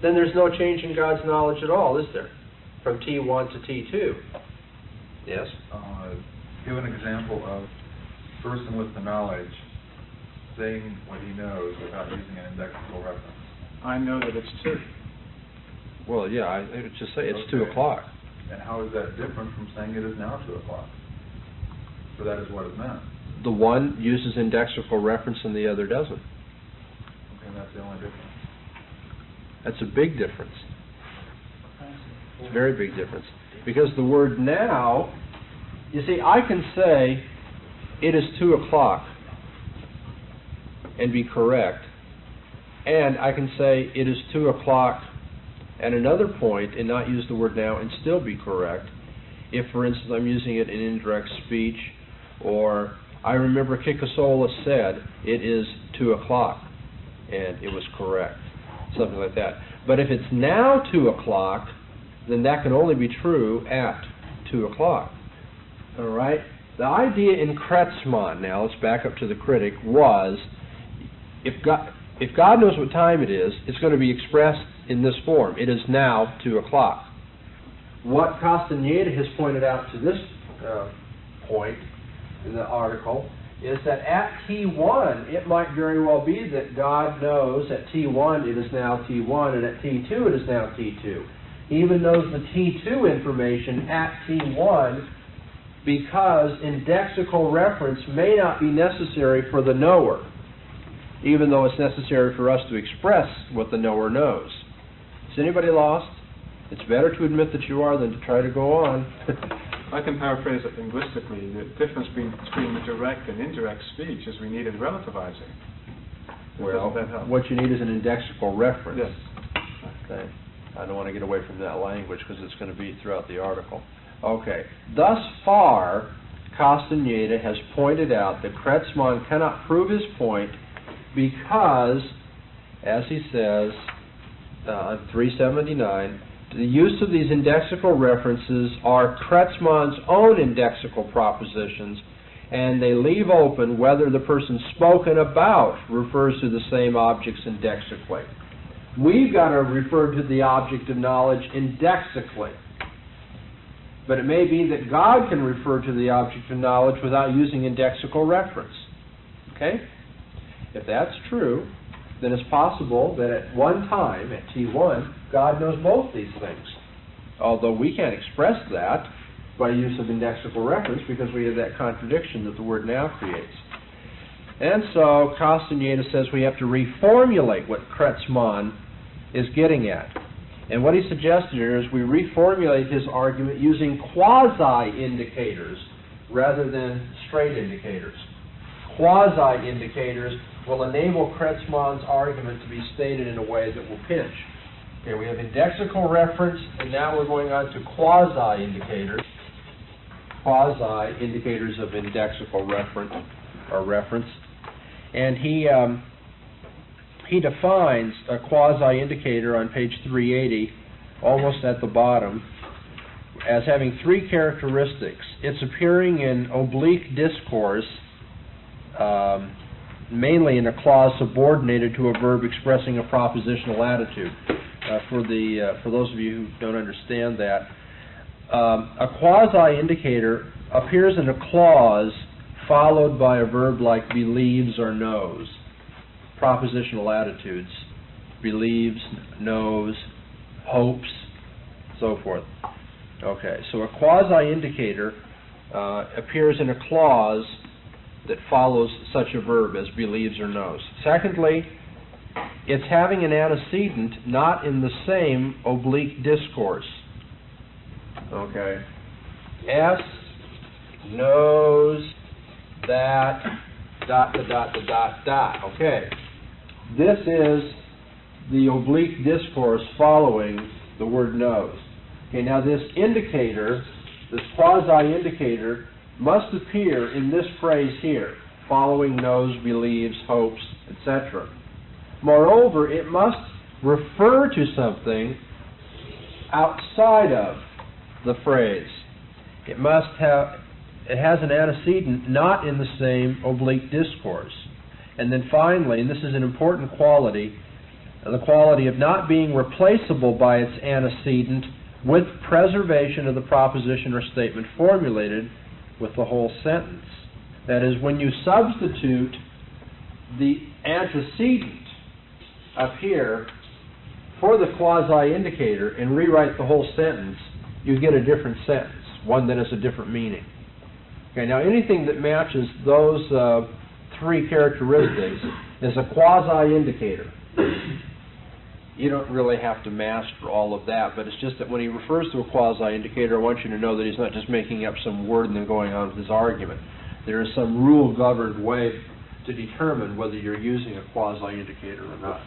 Speaker 1: then there's no change in God's knowledge at all, is there? From T1 to T2. Yes?
Speaker 5: Give an example of a person with the knowledge saying what he knows without using an indexical reference.
Speaker 2: I know that it's 2.
Speaker 1: Well, yeah, I would just say it's
Speaker 5: Okay.
Speaker 1: 2 o'clock.
Speaker 5: And how is that different from saying it is now 2 o'clock? For that is what is meant.
Speaker 1: The one uses indexical reference and the other doesn't.
Speaker 5: Okay, and that's the only difference.
Speaker 1: That's a big difference. It's a very big difference. Because the word now, you see, I can say it is 2 o'clock and be correct, and I can say it is 2 o'clock at another point and not use the word now and still be correct. If, for instance, I'm using it in indirect speech, or I remember Kikasola said it is 2 o'clock and it was correct, something like that. But if it's now 2 o'clock, then that can only be true at 2 o'clock. All right? The idea in Kretzmann, now let's back up to the critic, was if God knows what time it is, it's going to be expressed in this form. It is now 2 o'clock. What Castaneda has pointed out to this point in the article is that at T1, it might very well be that God knows at T1 it is now T1, and at T2 it is now T2. He even knows the T2 information at T1 because indexical reference may not be necessary for the knower, even though it's necessary for us to express what the knower knows. Is anybody lost? It's better to admit that you are than to try to go on.
Speaker 6: I can paraphrase it linguistically. The difference between direct and indirect speech is we need in relativizing.
Speaker 1: Well,
Speaker 6: Doesn't that help?
Speaker 1: what you need is an indexical reference.
Speaker 6: Yes.
Speaker 1: Okay. I don't want to get away from that language because it's going to be throughout the article. Okay. Thus far, Castaneda has pointed out that Kretzmann cannot prove his point because, as he says on 379, the use of these indexical references are Kretzmann's own indexical propositions, and they leave open whether the person spoken about refers to the same objects indexically. We've got to refer to the object of knowledge indexically. But it may be that God can refer to the object of knowledge without using indexical reference. Okay? If that's true, then it's possible that at one time, at T1, God knows both these things. Although we can't express that by use of indexical reference because we have that contradiction that the word now creates. And so Castaneda says we have to reformulate what Kretzmann is getting at. And what he suggested here is we reformulate his argument using quasi-indicators rather than straight indicators. Quasi-indicators will enable Kretzmann's argument to be stated in a way that will pinch. Okay, we have indexical reference, and now we're going on to quasi-indicators. Quasi-indicators of indexical reference. And he defines a quasi-indicator on page 380, almost at the bottom, as having 3 characteristics. It's appearing in oblique discourse, mainly in a clause subordinated to a verb expressing a propositional attitude. For those of you who don't understand that, a quasi-indicator appears in a clause followed by a verb like believes or knows. Propositional attitudes. Believes, knows, hopes, so forth. Okay, so a quasi-indicator appears in a clause that follows such a verb as believes or knows. Secondly, it's having an antecedent not in the same oblique discourse. Okay. S knows that dot, dot, dot, dot, dot, dot. Okay. This is the oblique discourse following the word knows. Okay, now this indicator, this quasi-indicator, must appear in this phrase here, following knows, believes, hopes, etc. Moreover, it must refer to something outside of the phrase. It has an antecedent not in the same oblique discourse. And then finally, and this is an important quality, the quality of not being replaceable by its antecedent with preservation of the proposition or statement formulated with the whole sentence. That is, when you substitute the antecedent up here for the quasi-indicator and rewrite the whole sentence, you get a different sentence, one that has a different meaning. Okay, now anything that matches those three characteristics is a quasi-indicator. You don't really have to master all of that, but it's just that when he refers to a quasi-indicator, I want you to know that he's not just making up some word and then going on with his argument. There is some rule-governed way to determine whether you're using a quasi-indicator or not.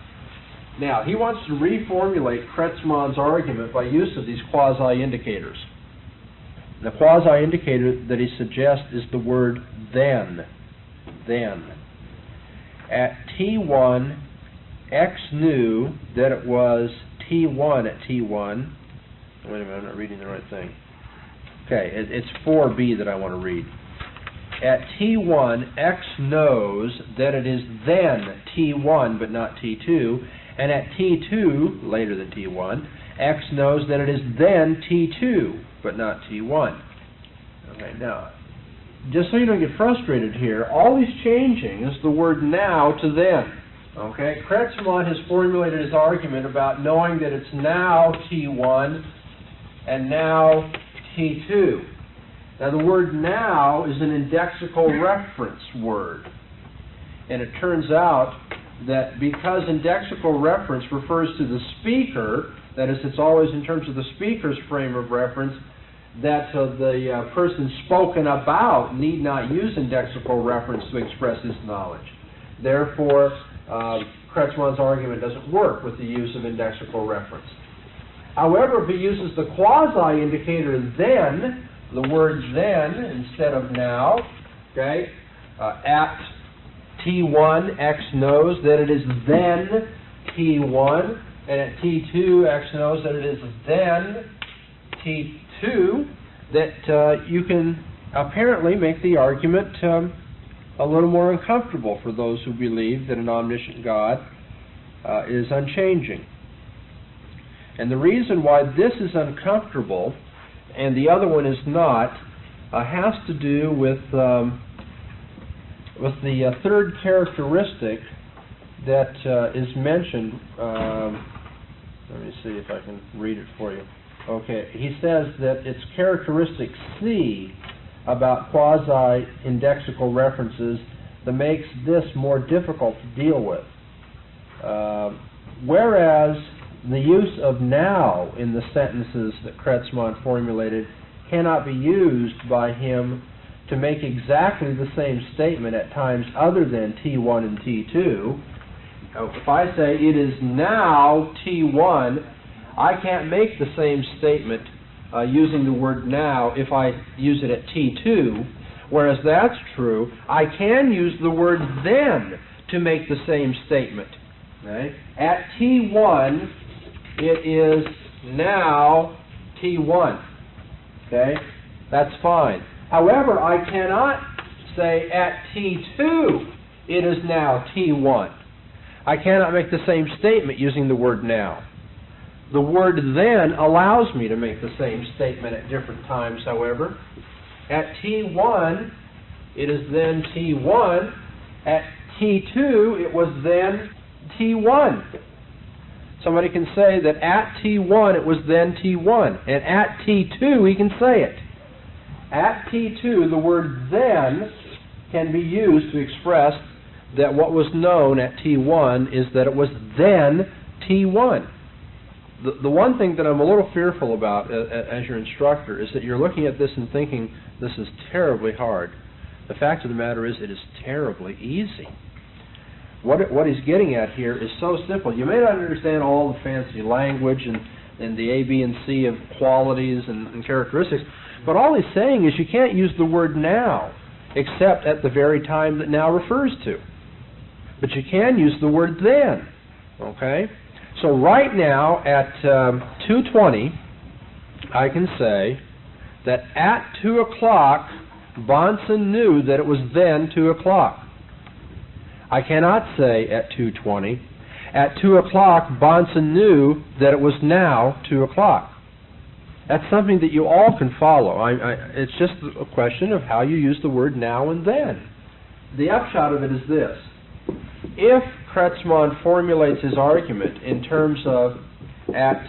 Speaker 1: Now, he wants to reformulate Kreutzmann's argument by use of these quasi-indicators. The quasi-indicator that he suggests is the word then. Then. At T1, X knew that it was T1 at T1. Wait a minute, I'm not reading the right thing. Okay, it's 4b that I want to read. At T1, X knows that it is then T1 but not T2, and at T2, later than T1, X knows that it is then T2 but not T1. Okay, now, just so you don't get frustrated here, all he's changing is the word now to then. Okay, Kreutzmann has formulated his argument about knowing that it's now T1 and now T2. Now the word now is an indexical reference word. And it turns out that because indexical reference refers to the speaker, that is, it's always in terms of the speaker's frame of reference, that the person spoken about need not use indexical reference to express his knowledge. Therefore, Kreutzmann's argument doesn't work with the use of indexical reference. However, if he uses the quasi-indicator then, the word then instead of now, okay, at T1, X knows that it is then T1, and at T2, X knows that it is then T2, that you can apparently make the argument a little more uncomfortable for those who believe that an omniscient God is unchanging. And the reason why this is uncomfortable and the other one is not has to do with the third characteristic that is mentioned. Let me see if I can read it for you. Okay, he says that it's characteristic C about quasi-indexical references that makes this more difficult to deal with. Whereas the use of now in the sentences that Kreutzmann formulated cannot be used by him to make exactly the same statement at times other than T1 and T2. If I say it is now T1, I can't make the same statement using the word now if I use it at T2. Whereas that's true, I can use the word then to make the same statement. Okay? At T1, it is now T1. Okay? That's fine. However, I cannot say at T2, it is now T1. I cannot make the same statement using the word now. The word then allows me to make the same statement at different times, however. At T1, it is then T1. At T2, it was then T1. Somebody can say that at T1, it was then T1. And at T2, he can say it. At T2, the word then can be used to express that what was known at T1 is that it was then T1. The one thing that I'm a little fearful about as your instructor is that you're looking at this and thinking, this is terribly hard. The fact of the matter is, it is terribly easy. What he's getting at here is so simple. You may not understand all the fancy language and the A, B, and C of qualities and characteristics, but all he's saying is you can't use the word now except at the very time that now refers to. But you can use the word then. Okay? So right now at 2:20, I can say that at 2 o'clock, Bahnsen knew that it was then 2 o'clock. I cannot say at 2:20, at 2 o'clock, Bahnsen knew that it was now 2 o'clock. That's something that you all can follow. It's just a question of how you use the word now and then. The upshot of it is this. If Kreutzmann formulates his argument in terms of at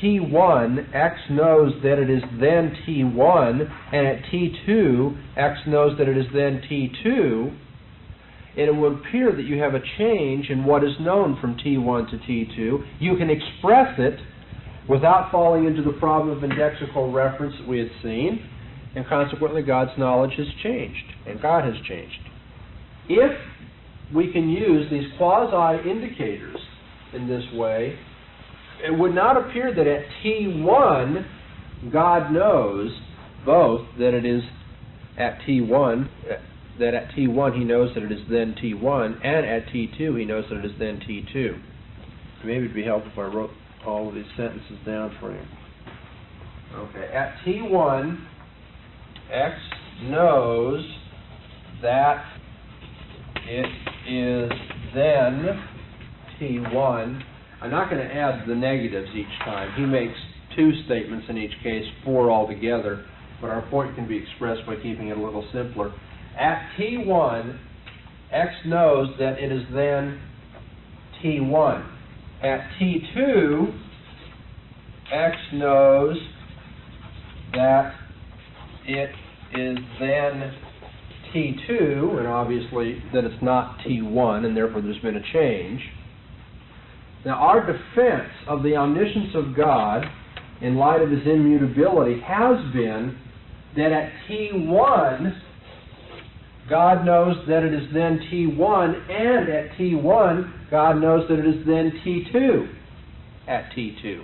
Speaker 1: T1, X knows that it is then T1, and at T2, X knows that it is then T2, it will appear that you have a change in what is known from T1 to T2. You can express it without falling into the problem of indexical reference that we had seen, and consequently God's knowledge has changed, and God has changed. If we can use these quasi-indicators in this way, it would not appear that at T1 God knows both that it is at T1, that at T1 he knows that it is then T1, and at T2 he knows that it is then T2. Maybe it would be helpful if I wrote all of these sentences down for you. Okay, at T1, X knows that it is then T1. I'm not going to add the negatives each time. He makes two statements in each case, four altogether, but our point can be expressed by keeping it a little simpler. At T1, X knows that it is then T1. At T2, X knows that it is then T2, and obviously that it's not T1, and therefore there's been a change. Now, our defense of the omniscience of God in light of His immutability has been that at T1, God knows that it is then T1, and at T1, God knows that it is then T2 at T2.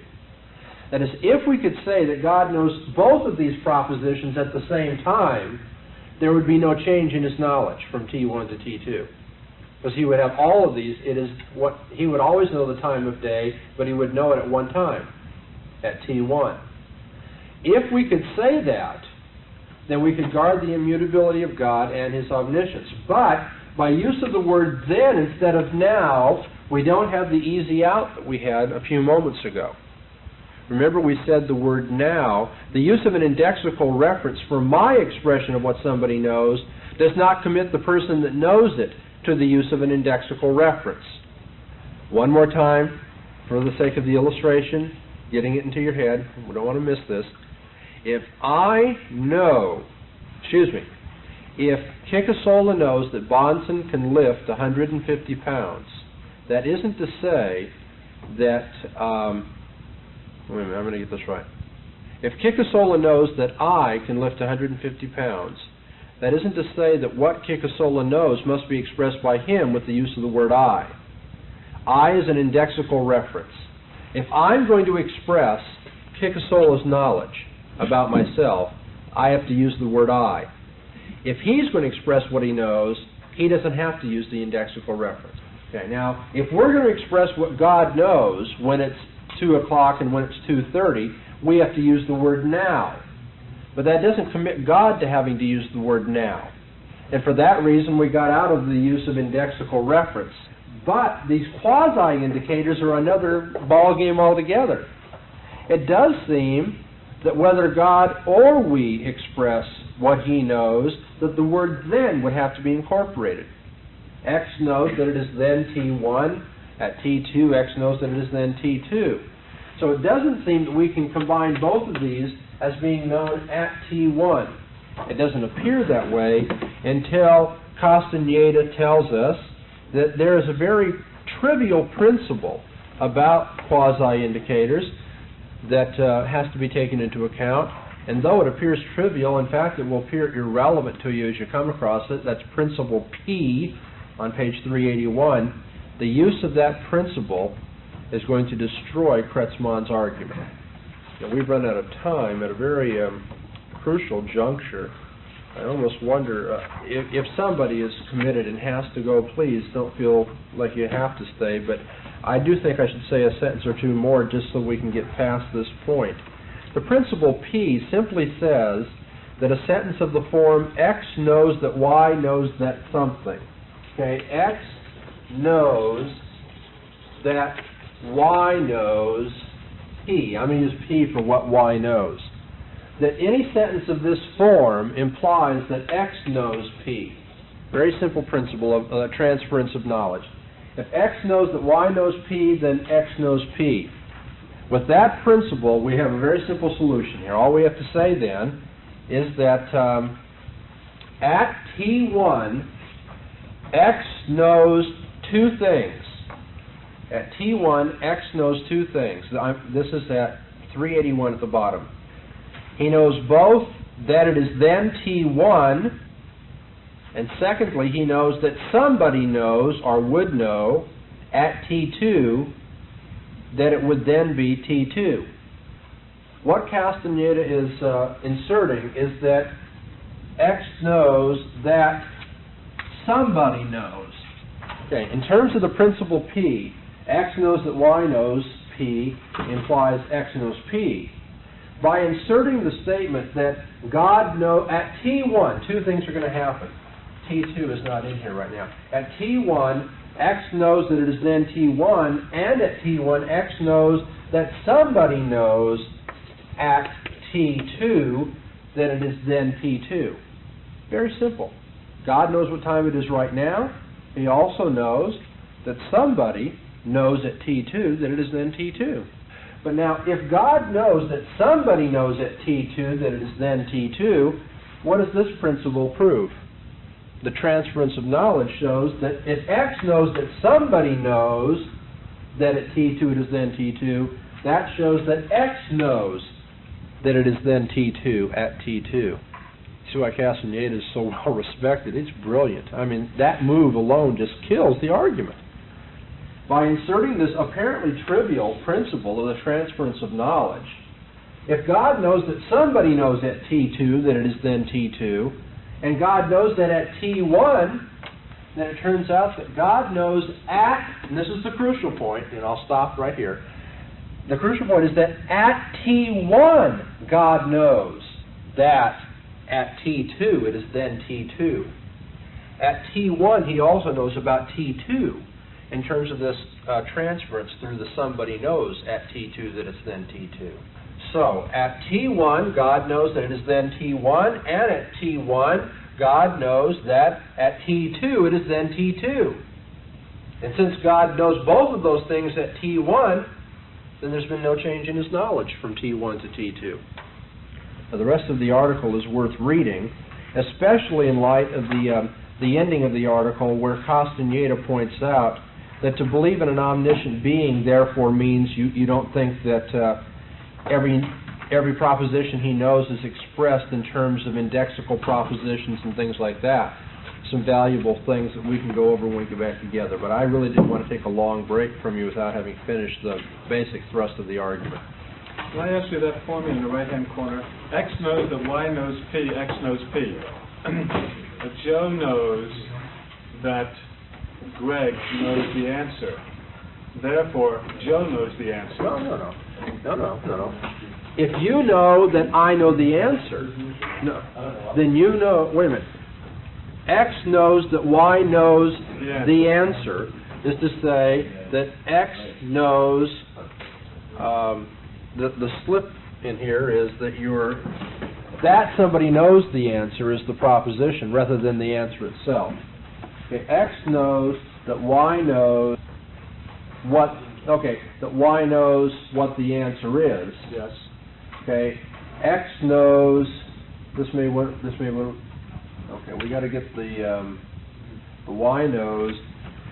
Speaker 1: That is, if we could say that God knows both of these propositions at the same time, there would be no change in His knowledge from T1 to T2. Because He would have all of these. It is what He would always know the time of day, but He would know it at one time, at T1. If we could say that, then we could guard the immutability of God and His omniscience. But by use of the word then instead of now, we don't have the easy out that we had a few moments ago. Remember, we said the word now. The use of an indexical reference for my expression of what somebody knows does not commit the person that knows it to the use of an indexical reference. One more time, for the sake of the illustration, getting it into your head. We don't want to miss this. If Kikasola knows that Bahnsen can lift 150 pounds, that isn't to say that, wait a minute, I'm going to get this right. If Kikasola knows that I can lift 150 pounds, that isn't to say that what Kikasola knows must be expressed by him with the use of the word I. I is an indexical reference. If I'm going to express Kikasola's knowledge about myself, I have to use the word I. If he's going to express what he knows, he doesn't have to use the indexical reference. Okay, now, if we're going to express what God knows when it's 2 o'clock and when it's 2:30, we have to use the word now. But that doesn't commit God to having to use the word now. And for that reason, we got out of the use of indexical reference. But these quasi-indicators are another ballgame altogether. It does seem that whether God or we express what He knows, that the word then would have to be incorporated. X knows that it is then T1. At T2, X knows that it is then T2. So it doesn't seem that we can combine both of these as being known at T1. It doesn't appear that way until Castaneda tells us that there is a very trivial principle about quasi-indicators that has to be taken into account. And though it appears trivial, in fact, it will appear irrelevant to you as you come across it. That's principle P on page 381. The use of that principle is going to destroy Kreutzmann's argument. Now, we've run out of time at a very crucial juncture. I almost wonder if somebody is committed and has to go, please don't feel like you have to stay, but I do think I should say a sentence or two more just so we can get past this point. The principle P simply says that a sentence of the form X knows that Y knows that something. Okay, X knows that Y knows P. I'm going to use P for what Y knows. That any sentence of this form implies that X knows P. Very simple principle of transference of knowledge. If X knows that Y knows P, then X knows P. With that principle, we have a very simple solution here. All we have to say then is that at T1, X knows two things. At T1, X knows two things. This is at 381 at the bottom. He knows both that it is then T1, and secondly, he knows that somebody knows or would know at T2 that it would then be T2. What Castaneda is inserting is that X knows that somebody knows. Okay, in terms of the principle P, X knows that Y knows P implies X knows P. By inserting the statement that God knows, at T1, two things are going to happen. T2 is not in here right now. At T1, X knows that it is then T1, and at T1, X knows that somebody knows at T2 that it is then T2. Very simple. God knows what time it is right now. He also knows that somebody knows at T2 that it is then T2. But now, if God knows that somebody knows at T2 that it is then T2, what does this principle prove? The transference of knowledge shows that if X knows that somebody knows that at T2 it is then T2, that shows that X knows that it is then T2 at T2. See why Castaneda is so well respected? It's brilliant. I mean, that move alone just kills the argument. By inserting this apparently trivial principle of the transference of knowledge, if God knows that somebody knows at T2 that it is then T2, and God knows that at T1, then it turns out that God knows at, and this is the crucial point, and I'll stop right here. The crucial point is that at T1, God knows that at T2 it is then T2. At T1, he also knows about T2 in terms of this transference through the somebody knows at T2 that it's then T2. So, at T1, God knows that it is then T1, and at T1, God knows that at T2 it is then T2. And since God knows both of those things at T1, then there's been no change in his knowledge from T1 to T2. Now, the rest of the article is worth reading, especially in light of the ending of the article where Castaneda points out that to believe in an omniscient being therefore means you don't think that every proposition he knows is expressed in terms of indexical propositions and things like that. Some valuable things that we can go over when we get back together. But I really didn't want to take a long break from you without having finished the basic thrust of the argument.
Speaker 6: Can I ask you that formula in the right-hand corner? X knows that Y knows P, X knows P. Joe knows that Greg knows the answer. Therefore, Joe knows the answer.
Speaker 1: No. If you know that I know the answer, then you know, wait a minute. X knows that Y knows the answer is to say that X knows, the slip in here is that somebody knows the answer is the proposition rather than the answer itself. Okay, X knows that Y knows that Y knows what the answer is.
Speaker 6: Yes.
Speaker 1: Okay, X knows, okay, we got to get the Y knows.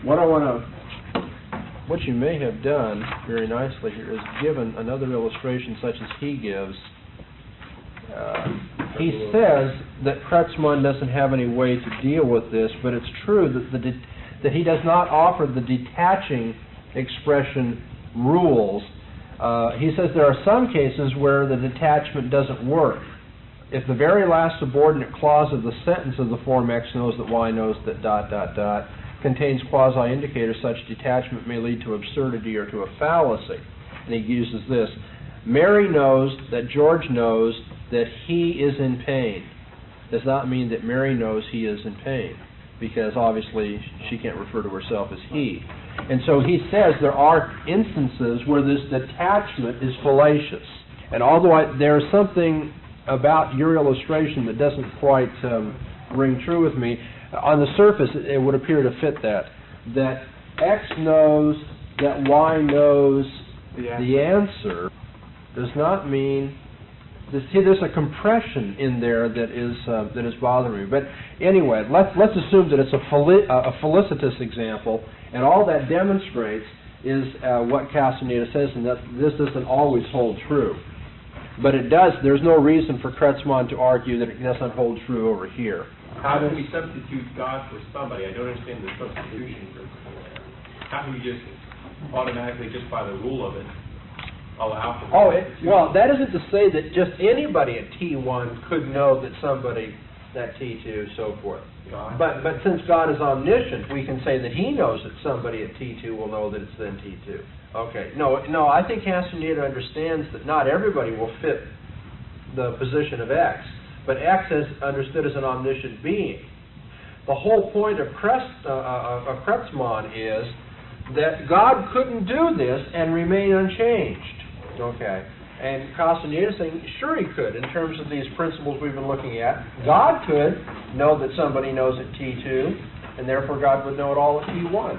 Speaker 1: What I want to what you may have done very nicely here is given another illustration such as he gives. He says that Kretzmann doesn't have any way to deal with this, but it's true that he does not offer the detaching expression rules. He says there are some cases where the detachment doesn't work. If the very last subordinate clause of the sentence of the form X knows that Y knows that ... contains quasi-indicators, such detachment may lead to absurdity or to a fallacy. And he uses this: Mary knows that George knows that he is in pain. Does not mean that Mary knows he is in pain, because obviously she can't refer to herself as he. And so he says there are instances where this detachment is fallacious. And although there is something about your illustration that doesn't quite ring true with me, on the surface it would appear to fit that X knows that Y knows the answer does not mean. See, there's a compression in there that is bothering me. But anyway, let's assume that it's a felicitous example, and all that demonstrates is what Castaneda says, and that this doesn't always hold true. But it does. There's no reason for Kretzmann to argue that it doesn't hold true over here.
Speaker 7: How can we substitute God for somebody? I don't understand the substitution principle there. How can we just automatically, just by the rule of it, allow for
Speaker 1: well, that isn't to say that just anybody at T1 could know that somebody at T2, so forth. But since God is omniscient, we can say that he knows that somebody at T2 will know that it's then T2. Okay. No, I think Castaneda understands that not everybody will fit the position of X, but X is understood as an omniscient being. The whole point of Kretzmann is that God couldn't do this and remain unchanged. Okay. And Castaneda is saying, sure he could, in terms of these principles we've been looking at. God could know that somebody knows at T2, and therefore God would know it all at T1.